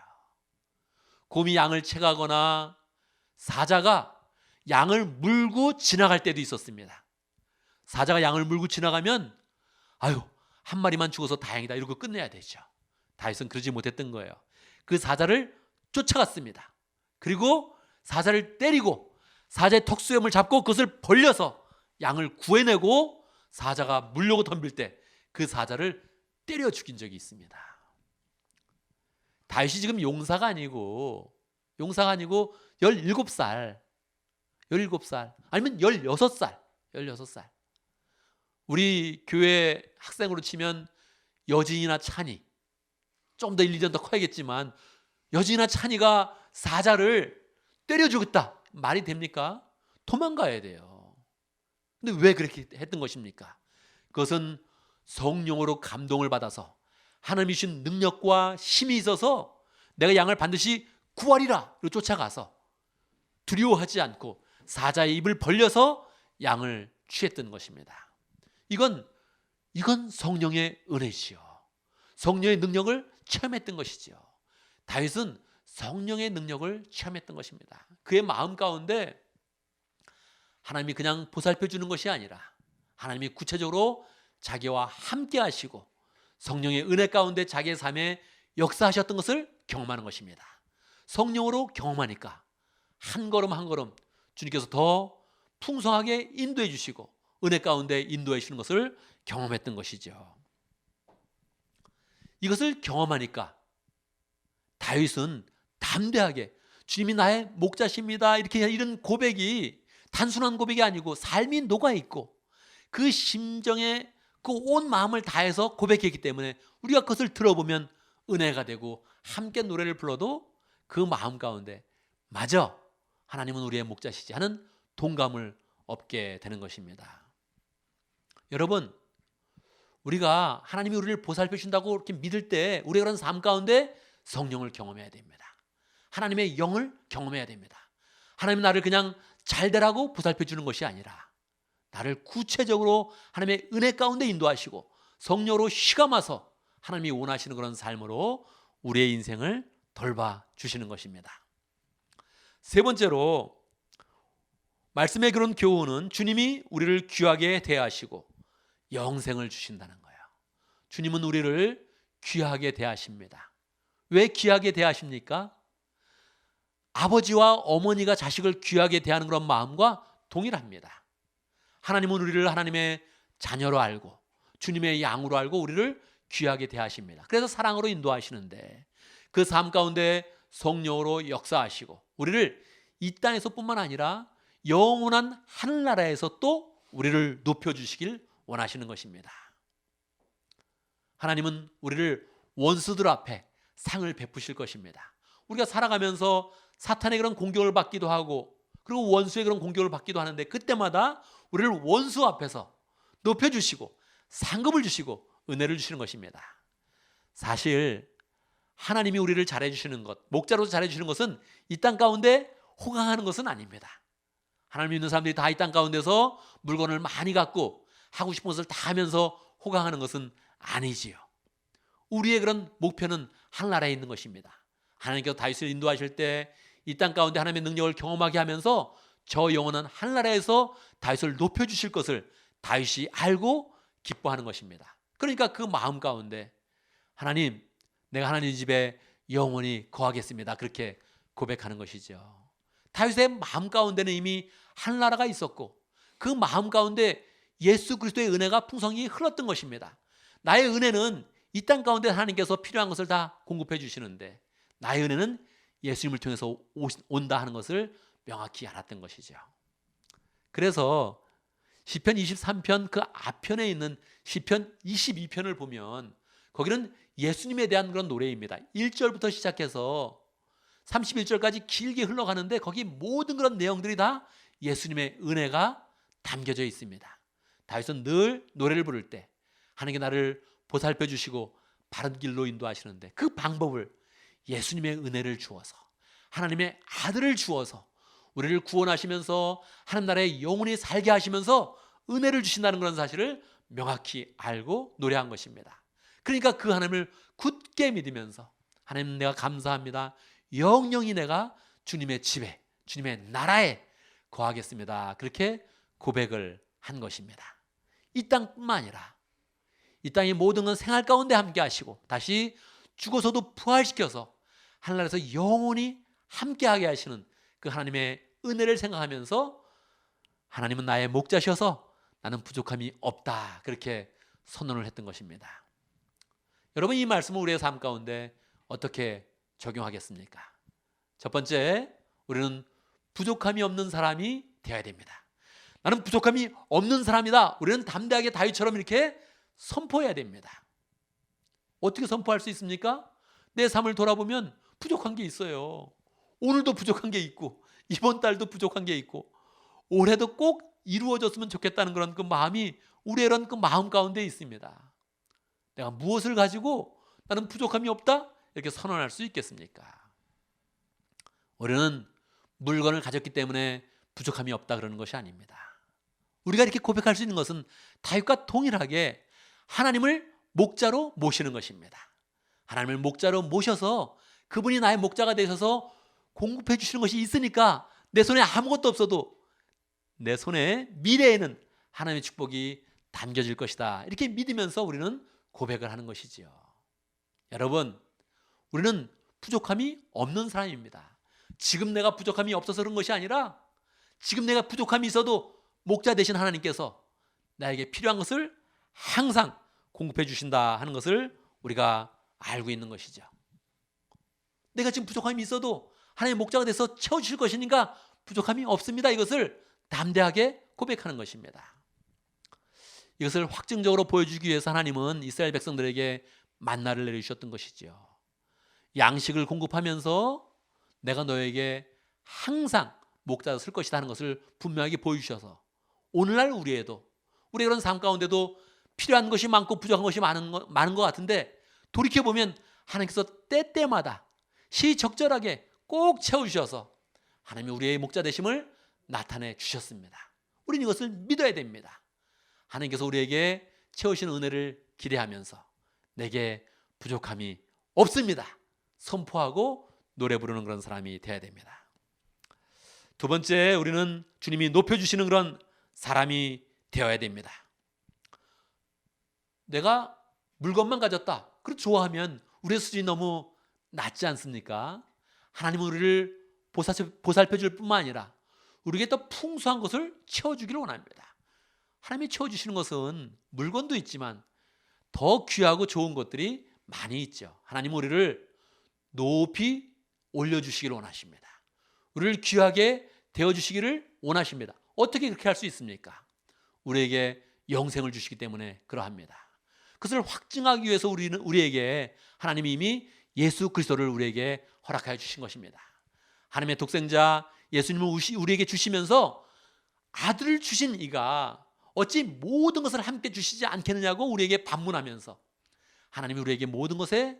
곰이 양을 채가거나 사자가 양을 물고 지나갈 때도 있었습니다. 사자가 양을 물고 지나가면 아유 한 마리만 죽어서 다행이다 이러고 끝내야 되죠. 다윗은 그러지 못했던 거예요. 그 사자를 쫓아갔습니다. 그리고 사자를 때리고 사자의 턱수염을 잡고 그것을 벌려서 양을 구해내고 사자가 물려고 덤빌 때 그 사자를 때려 죽인 적이 있습니다. 다윗이 지금 용사가 아니고 17살 아니면 16살 우리 교회 학생으로 치면 여진이나 찬이, 좀 더 1, 2년 더 커야겠지만 여진이나 찬이가 사자를 때려 죽였다. 말이 됩니까? 도망가야 돼요. 근데 왜 그렇게 했던 것입니까? 그것은 성령으로 감동을 받아서 하나님이 주신 능력과 힘이 있어서 내가 양을 반드시 구하리라 로 쫓아가서 두려워하지 않고 사자의 입을 벌려서 양을 취했던 것입니다. 이건 성령의 은혜지요. 성령의 능력을 체험했던 것이지요. 다윗은 성령의 능력을 체험했던 것입니다. 그의 마음 가운데 하나님이 그냥 보살펴 주는 것이 아니라 하나님이 구체적으로 자기와 함께 하시고 성령의 은혜 가운데 자기의 삶에 역사하셨던 것을 경험하는 것입니다. 성령으로 경험하니까 한 걸음 한 걸음 주님께서 더 풍성하게 인도해 주시고 은혜 가운데 인도해 주시는 것을 경험했던 것이죠. 이것을 경험하니까 다윗은 담대하게 주님이 나의 목자십니다 이런 고백이 단순한 고백이 아니고 삶이 녹아있고 그 심정에 그 온 마음을 다해서 고백했기 때문에 우리가 그것을 들어보면 은혜가 되고 함께 노래를 불러도 그 마음 가운데 맞아, 하나님은 우리의 목자시지 하는 동감을 얻게 되는 것입니다. 여러분, 우리가 하나님이 우리를 보살펴 주신다고 이렇게 믿을 때 우리가 그런 삶 가운데 성령을 경험해야 됩니다. 하나님의 영을 경험해야 됩니다. 하나님은 나를 그냥 잘 되라고 보살펴 주는 것이 아니라 나를 구체적으로 하나님의 은혜 가운데 인도하시고 성령으로 휘감아서 하나님이 원하시는 그런 삶으로 우리의 인생을 돌봐 주시는 것입니다. 세 번째로 말씀의 그런 교훈은 주님이 우리를 귀하게 대하시고 영생을 주신다는 거예요. 주님은 우리를 귀하게 대하십니다. 왜 귀하게 대하십니까? 아버지와 어머니가 자식을 귀하게 대하는 그런 마음과 동일합니다. 하나님은 우리를 하나님의 자녀로 알고 주님의 양으로 알고 우리를 귀하게 대하십니다. 그래서 사랑으로 인도하시는데 그 삶 가운데 성령으로 역사하시고 우리를 이 땅에서뿐만 아니라 영원한 하늘나라에서 또 우리를 높여주시길 원하시는 것입니다. 하나님은 우리를 원수들 앞에 상을 베푸실 것입니다. 우리가 살아가면서 사탄의 그런 공격을 받기도 하고 그리고 원수의 그런 공격을 받기도 하는데 그때마다 우리를 원수 앞에서 높여주시고 상급을 주시고 은혜를 주시는 것입니다. 사실 하나님이 우리를 잘해주시는 것, 목자로서 잘해주시는 것은 이 땅 가운데 호강하는 것은 아닙니다. 하나님 믿는 사람들이 다 이 땅 가운데서 물건을 많이 갖고 하고 싶은 것을 다 하면서 호강하는 것은 아니지요. 우리의 그런 목표는 하늘나라에 있는 것입니다. 하나님께서 다윗을 인도하실 때 이 땅 가운데 하나님의 능력을 경험하게 하면서 저 영원한 하늘나라에서 다윗을 높여주실 것을 다윗이 알고 기뻐하는 것입니다. 그러니까 그 마음 가운데 하나님, 내가 하나님 집에 영원히 거하겠습니다. 그렇게 고백하는 것이죠. 다윗의 마음 가운데는 이미 하늘나라가 있었고 그 마음 가운데 예수 그리스도의 은혜가 풍성히 흘렀던 것입니다. 나의 은혜는 이 땅 가운데 하나님께서 필요한 것을 다 공급해 주시는데 나의 은혜는 예수님을 통해서 온다 하는 것을 명확히 알았던 것이죠. 그래서 시편 23편 그 앞편에 있는 시편 22편을 보면 거기는 예수님에 대한 그런 노래입니다. 1절부터 시작해서 31절까지 길게 흘러가는데 거기 모든 그런 내용들이 다 예수님의 은혜가 담겨져 있습니다. 다윗은 늘 노래를 부를 때 하나님께 나를 보살펴 주시고 바른 길로 인도하시는데 그 방법을 예수님의 은혜를 주어서 하나님의 아들을 주어서 우리를 구원하시면서 하나님 나라에 영원히 살게 하시면서 은혜를 주신다는 그런 사실을 명확히 알고 노래한 것입니다. 그러니까 그 하나님을 굳게 믿으면서 하나님 내가 감사합니다. 영영이 내가 주님의 집에 주님의 나라에 거하겠습니다. 그렇게 고백을 한 것입니다. 이 땅뿐만 아니라 이 땅의 모든 건 생활 가운데 함께 하시고 다시 죽어서도 부활시켜서 하늘나라에서 영원히 함께하게 하시는 그 하나님의 은혜를 생각하면서 하나님은 나의 목자셔서 나는 부족함이 없다, 그렇게 선언을 했던 것입니다. 여러분, 이 말씀을 우리의 삶 가운데 어떻게 적용하겠습니까? 첫 번째, 우리는 부족함이 없는 사람이 되어야 됩니다. 나는 부족함이 없는 사람이다. 우리는 담대하게 다윗처럼 이렇게 선포해야 됩니다. 어떻게 선포할 수 있습니까? 내 삶을 돌아보면 부족한 게 있어요. 오늘도 부족한 게 있고, 이번 달도 부족한 게 있고, 올해도 꼭 이루어졌으면 좋겠다는 그런 그 마음이 우리의 이런 그 마음 가운데 있습니다. 내가 무엇을 가지고 나는 부족함이 없다, 이렇게 선언할 수 있겠습니까? 우리는 물건을 가졌기 때문에 부족함이 없다 그러는 것이 아닙니다. 우리가 이렇게 고백할 수 있는 것은 다윗과 동일하게 하나님을 목자로 모시는 것입니다. 하나님을 목자로 모셔서 그분이 나의 목자가 되셔서 공급해 주시는 것이 있으니까 내 손에 아무것도 없어도 내 손에 미래에는 하나님의 축복이 담겨질 것이다, 이렇게 믿으면서 우리는 고백을 하는 것이지요. 여러분, 우리는 부족함이 없는 사람입니다. 지금 내가 부족함이 없어서 그런 것이 아니라 지금 내가 부족함이 있어도 목자 되신 하나님께서 나에게 필요한 것을 항상 공급해 주신다 하는 것을 우리가 알고 있는 것이죠. 내가 지금 부족함이 있어도 하나님의 목자가 돼서 채워주실 것이니까 부족함이 없습니다, 이것을 담대하게 고백하는 것입니다. 이것을 확증적으로 보여주기 위해서 하나님은 이스라엘 백성들에게 만나를 내려주셨던 것이죠. 양식을 공급하면서 내가 너에게 항상 목자로 쓸 것이다 하는 것을 분명하게 보여주셔서 오늘날 우리가 그런 삶 가운데도 필요한 것이 많고 부족한 것이 많은 것 같은데 돌이켜보면 하나님께서 때때마다 시적절하게 꼭 채워주셔서 하나님이 우리의 목자 되심을 나타내 주셨습니다. 우리는 이것을 믿어야 됩니다. 하나님께서 우리에게 채우시는 은혜를 기대하면서 내게 부족함이 없습니다, 선포하고 노래 부르는 그런 사람이 되어야 됩니다. 두 번째, 우리는 주님이 높여주시는 그런 사람이 되어야 됩니다. 내가 물건만 가졌다, 그렇게 좋아하면 우리의 수준이 너무 낮지 않습니까? 하나님은 우리를 보살펴 줄 뿐만 아니라 우리에게 더 풍성한 것을 채워주기를 원합니다. 하나님이 채워주시는 것은 물건도 있지만 더 귀하고 좋은 것들이 많이 있죠. 하나님은 우리를 높이 올려주시기를 원하십니다. 우리를 귀하게 되어주시기를 원하십니다. 어떻게 그렇게 할 수 있습니까? 우리에게 영생을 주시기 때문에 그러합니다. 그것을 확증하기 위해서 우리에게 하나님이 이미 예수 그리스도를 우리에게 허락하여 주신 것입니다. 하나님의 독생자 예수님을 우리에게 주시면서 아들을 주신 이가 어찌 모든 것을 함께 주시지 않겠느냐고 우리에게 반문하면서 하나님이 우리에게 모든 것의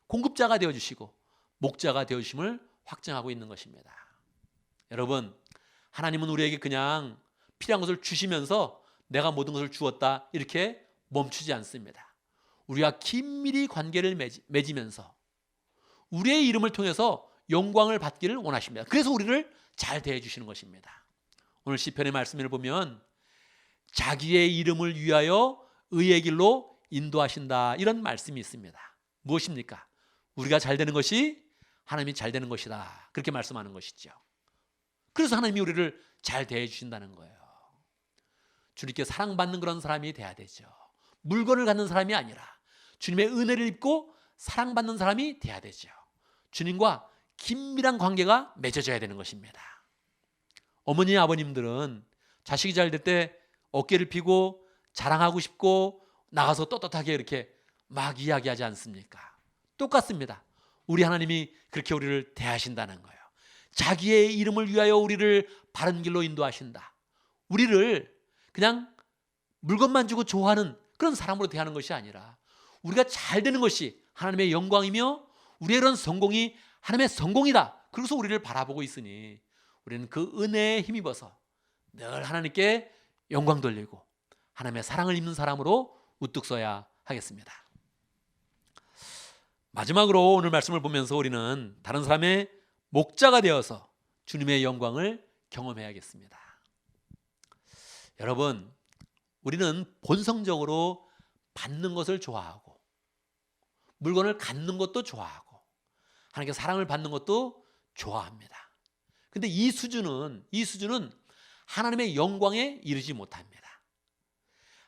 공급자가 되어주시고 목자가 되어주심을 확증하고 있는 것입니다. 여러분, 하나님은 우리에게 그냥 필요한 것을 주시면서 내가 모든 것을 주었다 이렇게 멈추지 않습니다. 우리가 긴밀히 관계를 맺으면서 우리의 이름을 통해서 영광을 받기를 원하십니다. 그래서 우리를 잘 대해 주시는 것입니다. 오늘 시편의 말씀을 보면 자기의 이름을 위하여 의의 길로 인도하신다, 이런 말씀이 있습니다. 무엇입니까? 우리가 잘 되는 것이 하나님이 잘 되는 것이다, 그렇게 말씀하는 것이죠. 그래서 하나님이 우리를 잘 대해 주신다는 거예요. 주님께 사랑받는 그런 사람이 돼야 되죠. 물건을 갖는 사람이 아니라 주님의 은혜를 입고 사랑받는 사람이 돼야 되죠. 주님과 긴밀한 관계가 맺어져야 되는 것입니다. 어머니 아버님들은 자식이 잘 될 때 어깨를 펴고 자랑하고 싶고 나가서 떳떳하게 이렇게 막 이야기하지 않습니까? 똑같습니다. 우리 하나님이 그렇게 우리를 대하신다는 거예요. 자기의 이름을 위하여 우리를 바른 길로 인도하신다. 우리를 그냥 물건만 주고 좋아하는 그런 사람으로 대하는 것이 아니라 우리가 잘 되는 것이 하나님의 영광이며 우리의 이런 성공이 하나님의 성공이다, 그래서 우리를 바라보고 있으니 우리는 그 은혜에 힘입어서 늘 하나님께 영광 돌리고 하나님의 사랑을 입는 사람으로 우뚝 서야 하겠습니다. 마지막으로 오늘 말씀을 보면서 우리는 다른 사람의 목자가 되어서 주님의 영광을 경험해야겠습니다. 여러분, 우리는 본성적으로 받는 것을 좋아하고 물건을 갖는 것도 좋아하고 하나님께 사랑을 받는 것도 좋아합니다. 근데 이 수준은 하나님의 영광에 이르지 못합니다.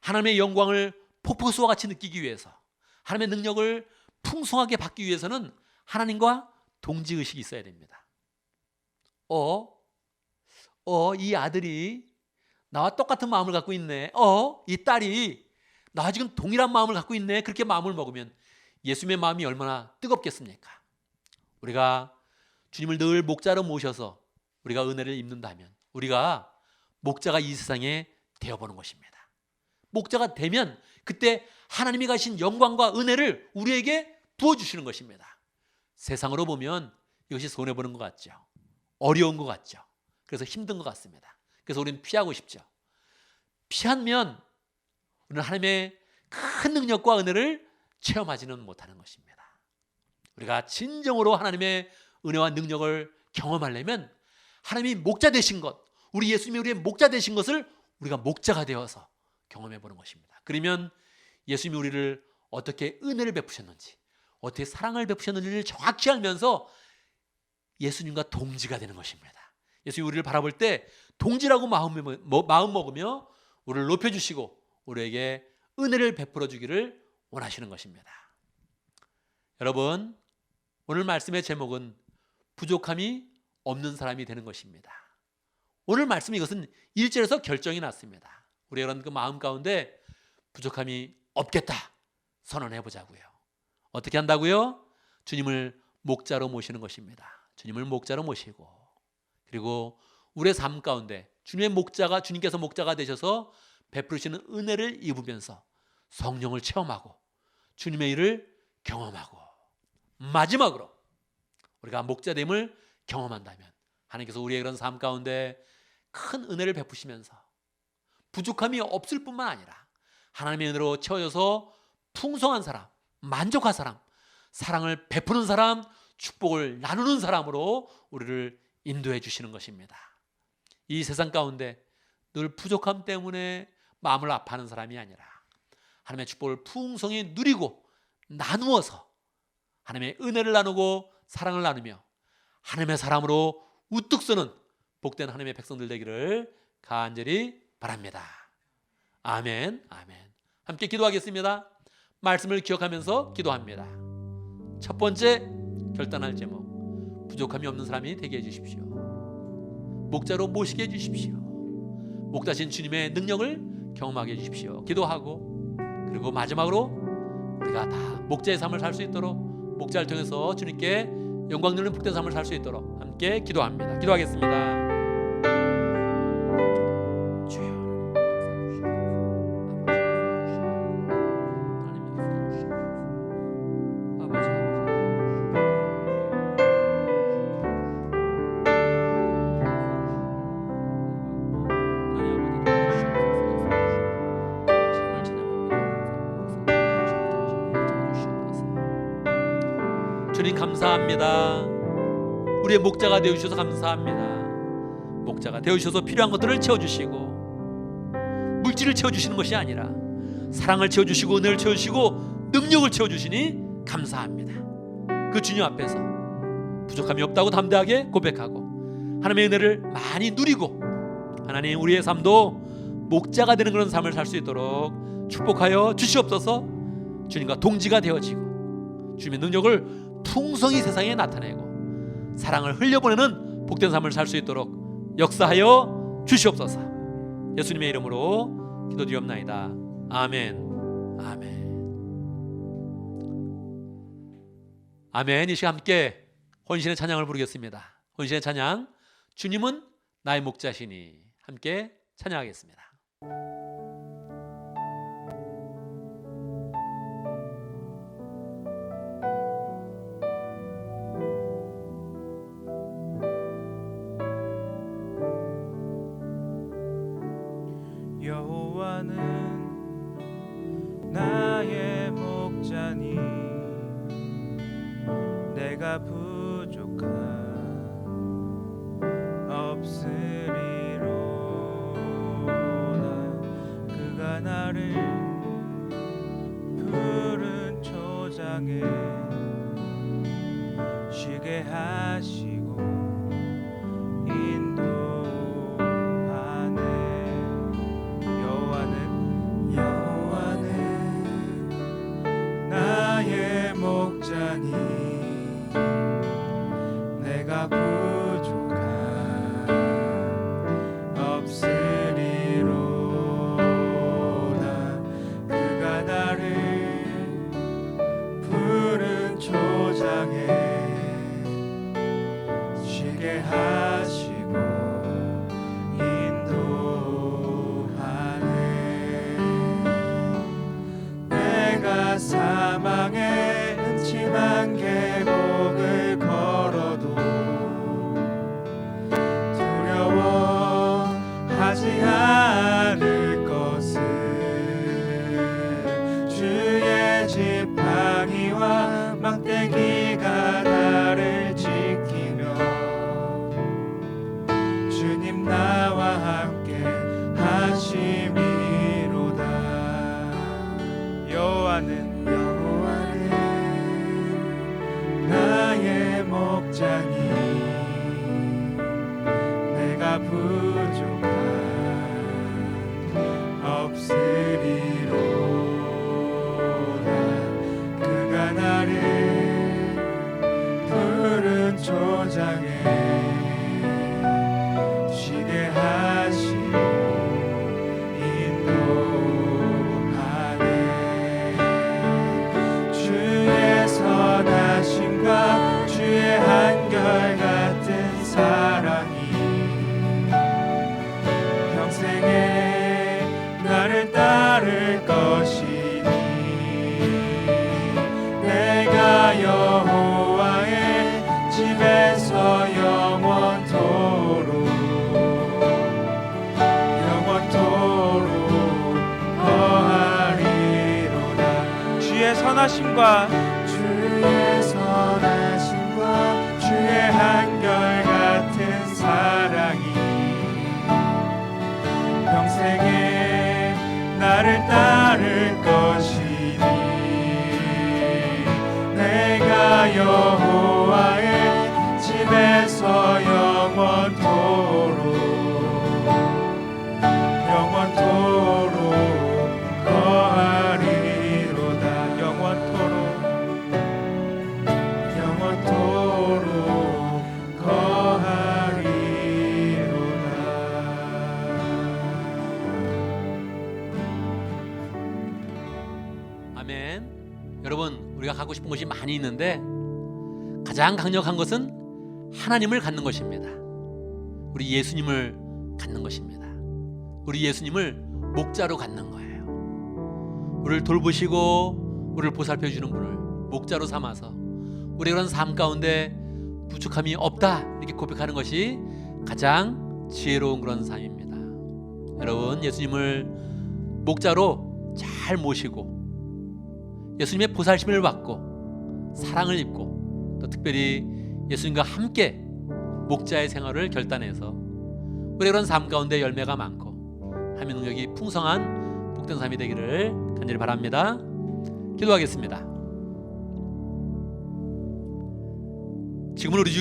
하나님의 영광을 폭포수와 같이 느끼기 위해서, 하나님의 능력을 풍성하게 받기 위해서는 하나님과 동지의식이 있어야 됩니다. 이 아들이 나와 똑같은 마음을 갖고 있네. 이 딸이 나와 지금 동일한 마음을 갖고 있네. 그렇게 마음을 먹으면 예수님의 마음이 얼마나 뜨겁겠습니까? 우리가 주님을 늘 목자로 모셔서 우리가 은혜를 입는다면 우리가 목자가 이 세상에 되어보는 것입니다. 목자가 되면 그때 하나님이 가신 영광과 은혜를 우리에게 부어주시는 것입니다. 세상으로 보면 이것이 손해보는 것 같죠. 어려운 것 같죠. 그래서 힘든 것 같습니다. 그래서 우리는 피하고 싶죠. 피하면 우리는 하나님의 큰 능력과 은혜를 체험하지는 못하는 것입니다. 우리가 진정으로 하나님의 은혜와 능력을 경험하려면 하나님이 목자 되신 것, 우리 예수님이 우리의 목자 되신 것을 우리가 목자가 되어서 경험해 보는 것입니다. 그러면 예수님이 우리를 어떻게 은혜를 베푸셨는지, 어떻게 사랑을 베푸셨는지를 정확히 알면서 예수님과 동지가 되는 것입니다. 예수님이 우리를 바라볼 때 동지라고 마음 먹으며 우리를 높여주시고 우리에게 은혜를 베풀어 주기를 원하시는 것입니다. 여러분, 오늘 말씀의 제목은 부족함이 없는 사람이 되는 것입니다. 오늘 말씀 이것은 1절에서 결정이 났습니다. 우리가 그런 그 마음 가운데 부족함이 없겠다 선언해 보자고요. 어떻게 한다고요? 주님을 목자로 모시는 것입니다. 주님을 목자로 모시고, 그리고 우리의 삶 가운데 주님께서 목자가 되셔서 베푸시는 은혜를 입으면서 성령을 체험하고 주님의 일을 경험하고, 마지막으로 우리가 목자됨을 경험한다면 하나님께서 우리의 그런 삶 가운데 큰 은혜를 베푸시면서 부족함이 없을 뿐만 아니라 하나님의 은혜로 채워져서 풍성한 사람, 만족한 사람, 사랑을 베푸는 사람, 축복을 나누는 사람으로 우리를 인도해 주시는 것입니다. 이 세상 가운데 늘 부족함 때문에 마음을 아파하는 사람이 아니라 하나님의 축복을 풍성히 누리고 나누어서 하나님의 은혜를 나누고 사랑을 나누며 하나님의 사람으로 우뚝 서는 복된 하나님의 백성들 되기를 간절히 바랍니다. 아멘, 아멘. 함께 기도하겠습니다. 말씀을 기억하면서 기도합니다. 첫 번째 결단할 제목, 부족함이 없는 사람이 되게 해주십시오. 목자로 모시게 해주십시오. 목자신 주님의 능력을 경험하게 해주십시오. 기도하고, 그리고 마지막으로 우리가 다 목자의 삶을 살 수 있도록, 목자를 통해서 주님께 영광 누리는 복된 삶을 살 수 있도록 함께 기도합니다. 기도하겠습니다. 주님 감사합니다. 우리의 목자가 되어주셔서 감사합니다. 목자가 되어주셔서 필요한 것들을 채워주시고, 물질을 채워주시는 것이 아니라 사랑을 채워주시고 은혜를 채워주시고 능력을 채워주시니 감사합니다. 그 주님 앞에서 부족함이 없다고 담대하게 고백하고 하나님의 은혜를 많이 누리고, 하나님 우리의 삶도 목자가 되는 그런 삶을 살 수 있도록 축복하여 주시옵소서. 주님과 동지가 되어지고 주님의 능력을 풍성히 세상에 나타내고 사랑을 흘려보내는 복된 삶을 살 수 있도록 역사하여 주시옵소서. 예수님의 이름으로 기도드리옵나이다. 아멘. 아멘. 아멘. 이 시간 함께 혼신의 찬양을 부르겠습니다. 혼신의 찬양, 주님은 나의 목자시니, 함께 찬양하겠습니다. 여호와는 나의 목자니 내가 부족함 없으리로다. 그가 나를 푸른 초장에 쉬게 하시고 여호와는 나의 목자니 내가 부족한 없으리로다. 그가 나를 푸른 초장에 쉬게 하시고 인도하네. 주의 선하심과 주의 한결같은 사랑이 평생에 나를 따를 것이니 내가 여호와의 집에서 영원토록 거하리로다. 주의 선하심과 주의 한결같은 사랑이 평생에 나를 따를 것이니 내가 여호와의 집에서 영원토록 거하리로다. 영원토록 거하리로다. 아멘. 여러분, 우리가 갖고 싶은 것이 많이 있는데 가장 강력한 것은 하나님을 갖는 것입니다. 우리 예수님을 갖는 것입니다. 우리 예수님을 목자로 갖는 거예요. 우리를 돌보시고 우리를 보살펴 주는 분을 목자로 삼아서 우리 그런 삶 가운데 부족함이 없다 이렇게 고백하는 것이 가장 지혜로운 그런 삶입니다. 여러분, 예수님을 목자로 잘 모시고 예수님의 보살심을 받고 사랑을 입고 또 특별히 예수님과 함께 목자의 생활을 결단해서 우리 그런 삶 가운데 열매가 많고 하나님의 능력이 풍성한 복된 삶이 되기를 간절히 바랍니다. 기도하겠습니다. 지금은 우리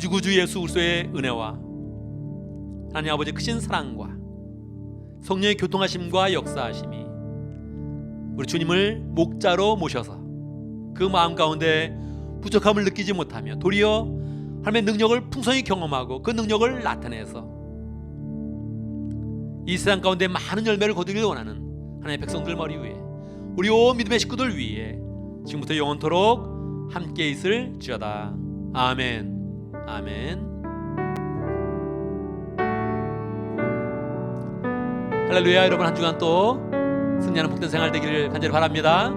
주 구주 예수 그리스도의 은혜와 하나님 아버지 크신 사랑과 성령의 교통하심과 역사하심이 우리 주님을 목자로 모셔서 그 마음 가운데 부족함을 느끼지 못하며 도리어 하나님의 능력을 풍성히 경험하고 그 능력을 나타내서 이 세상 가운데 많은 열매를 거두길 원하는 하나님의 백성들 머리 위에 우리 온 믿음의 식구들 위에 지금부터 영원토록 함께 있을지어다. 아멘. 아멘. 할렐루야. 여러분, 한 주간 또 승리하는 복된 생활 되기를 간절히 바랍니다.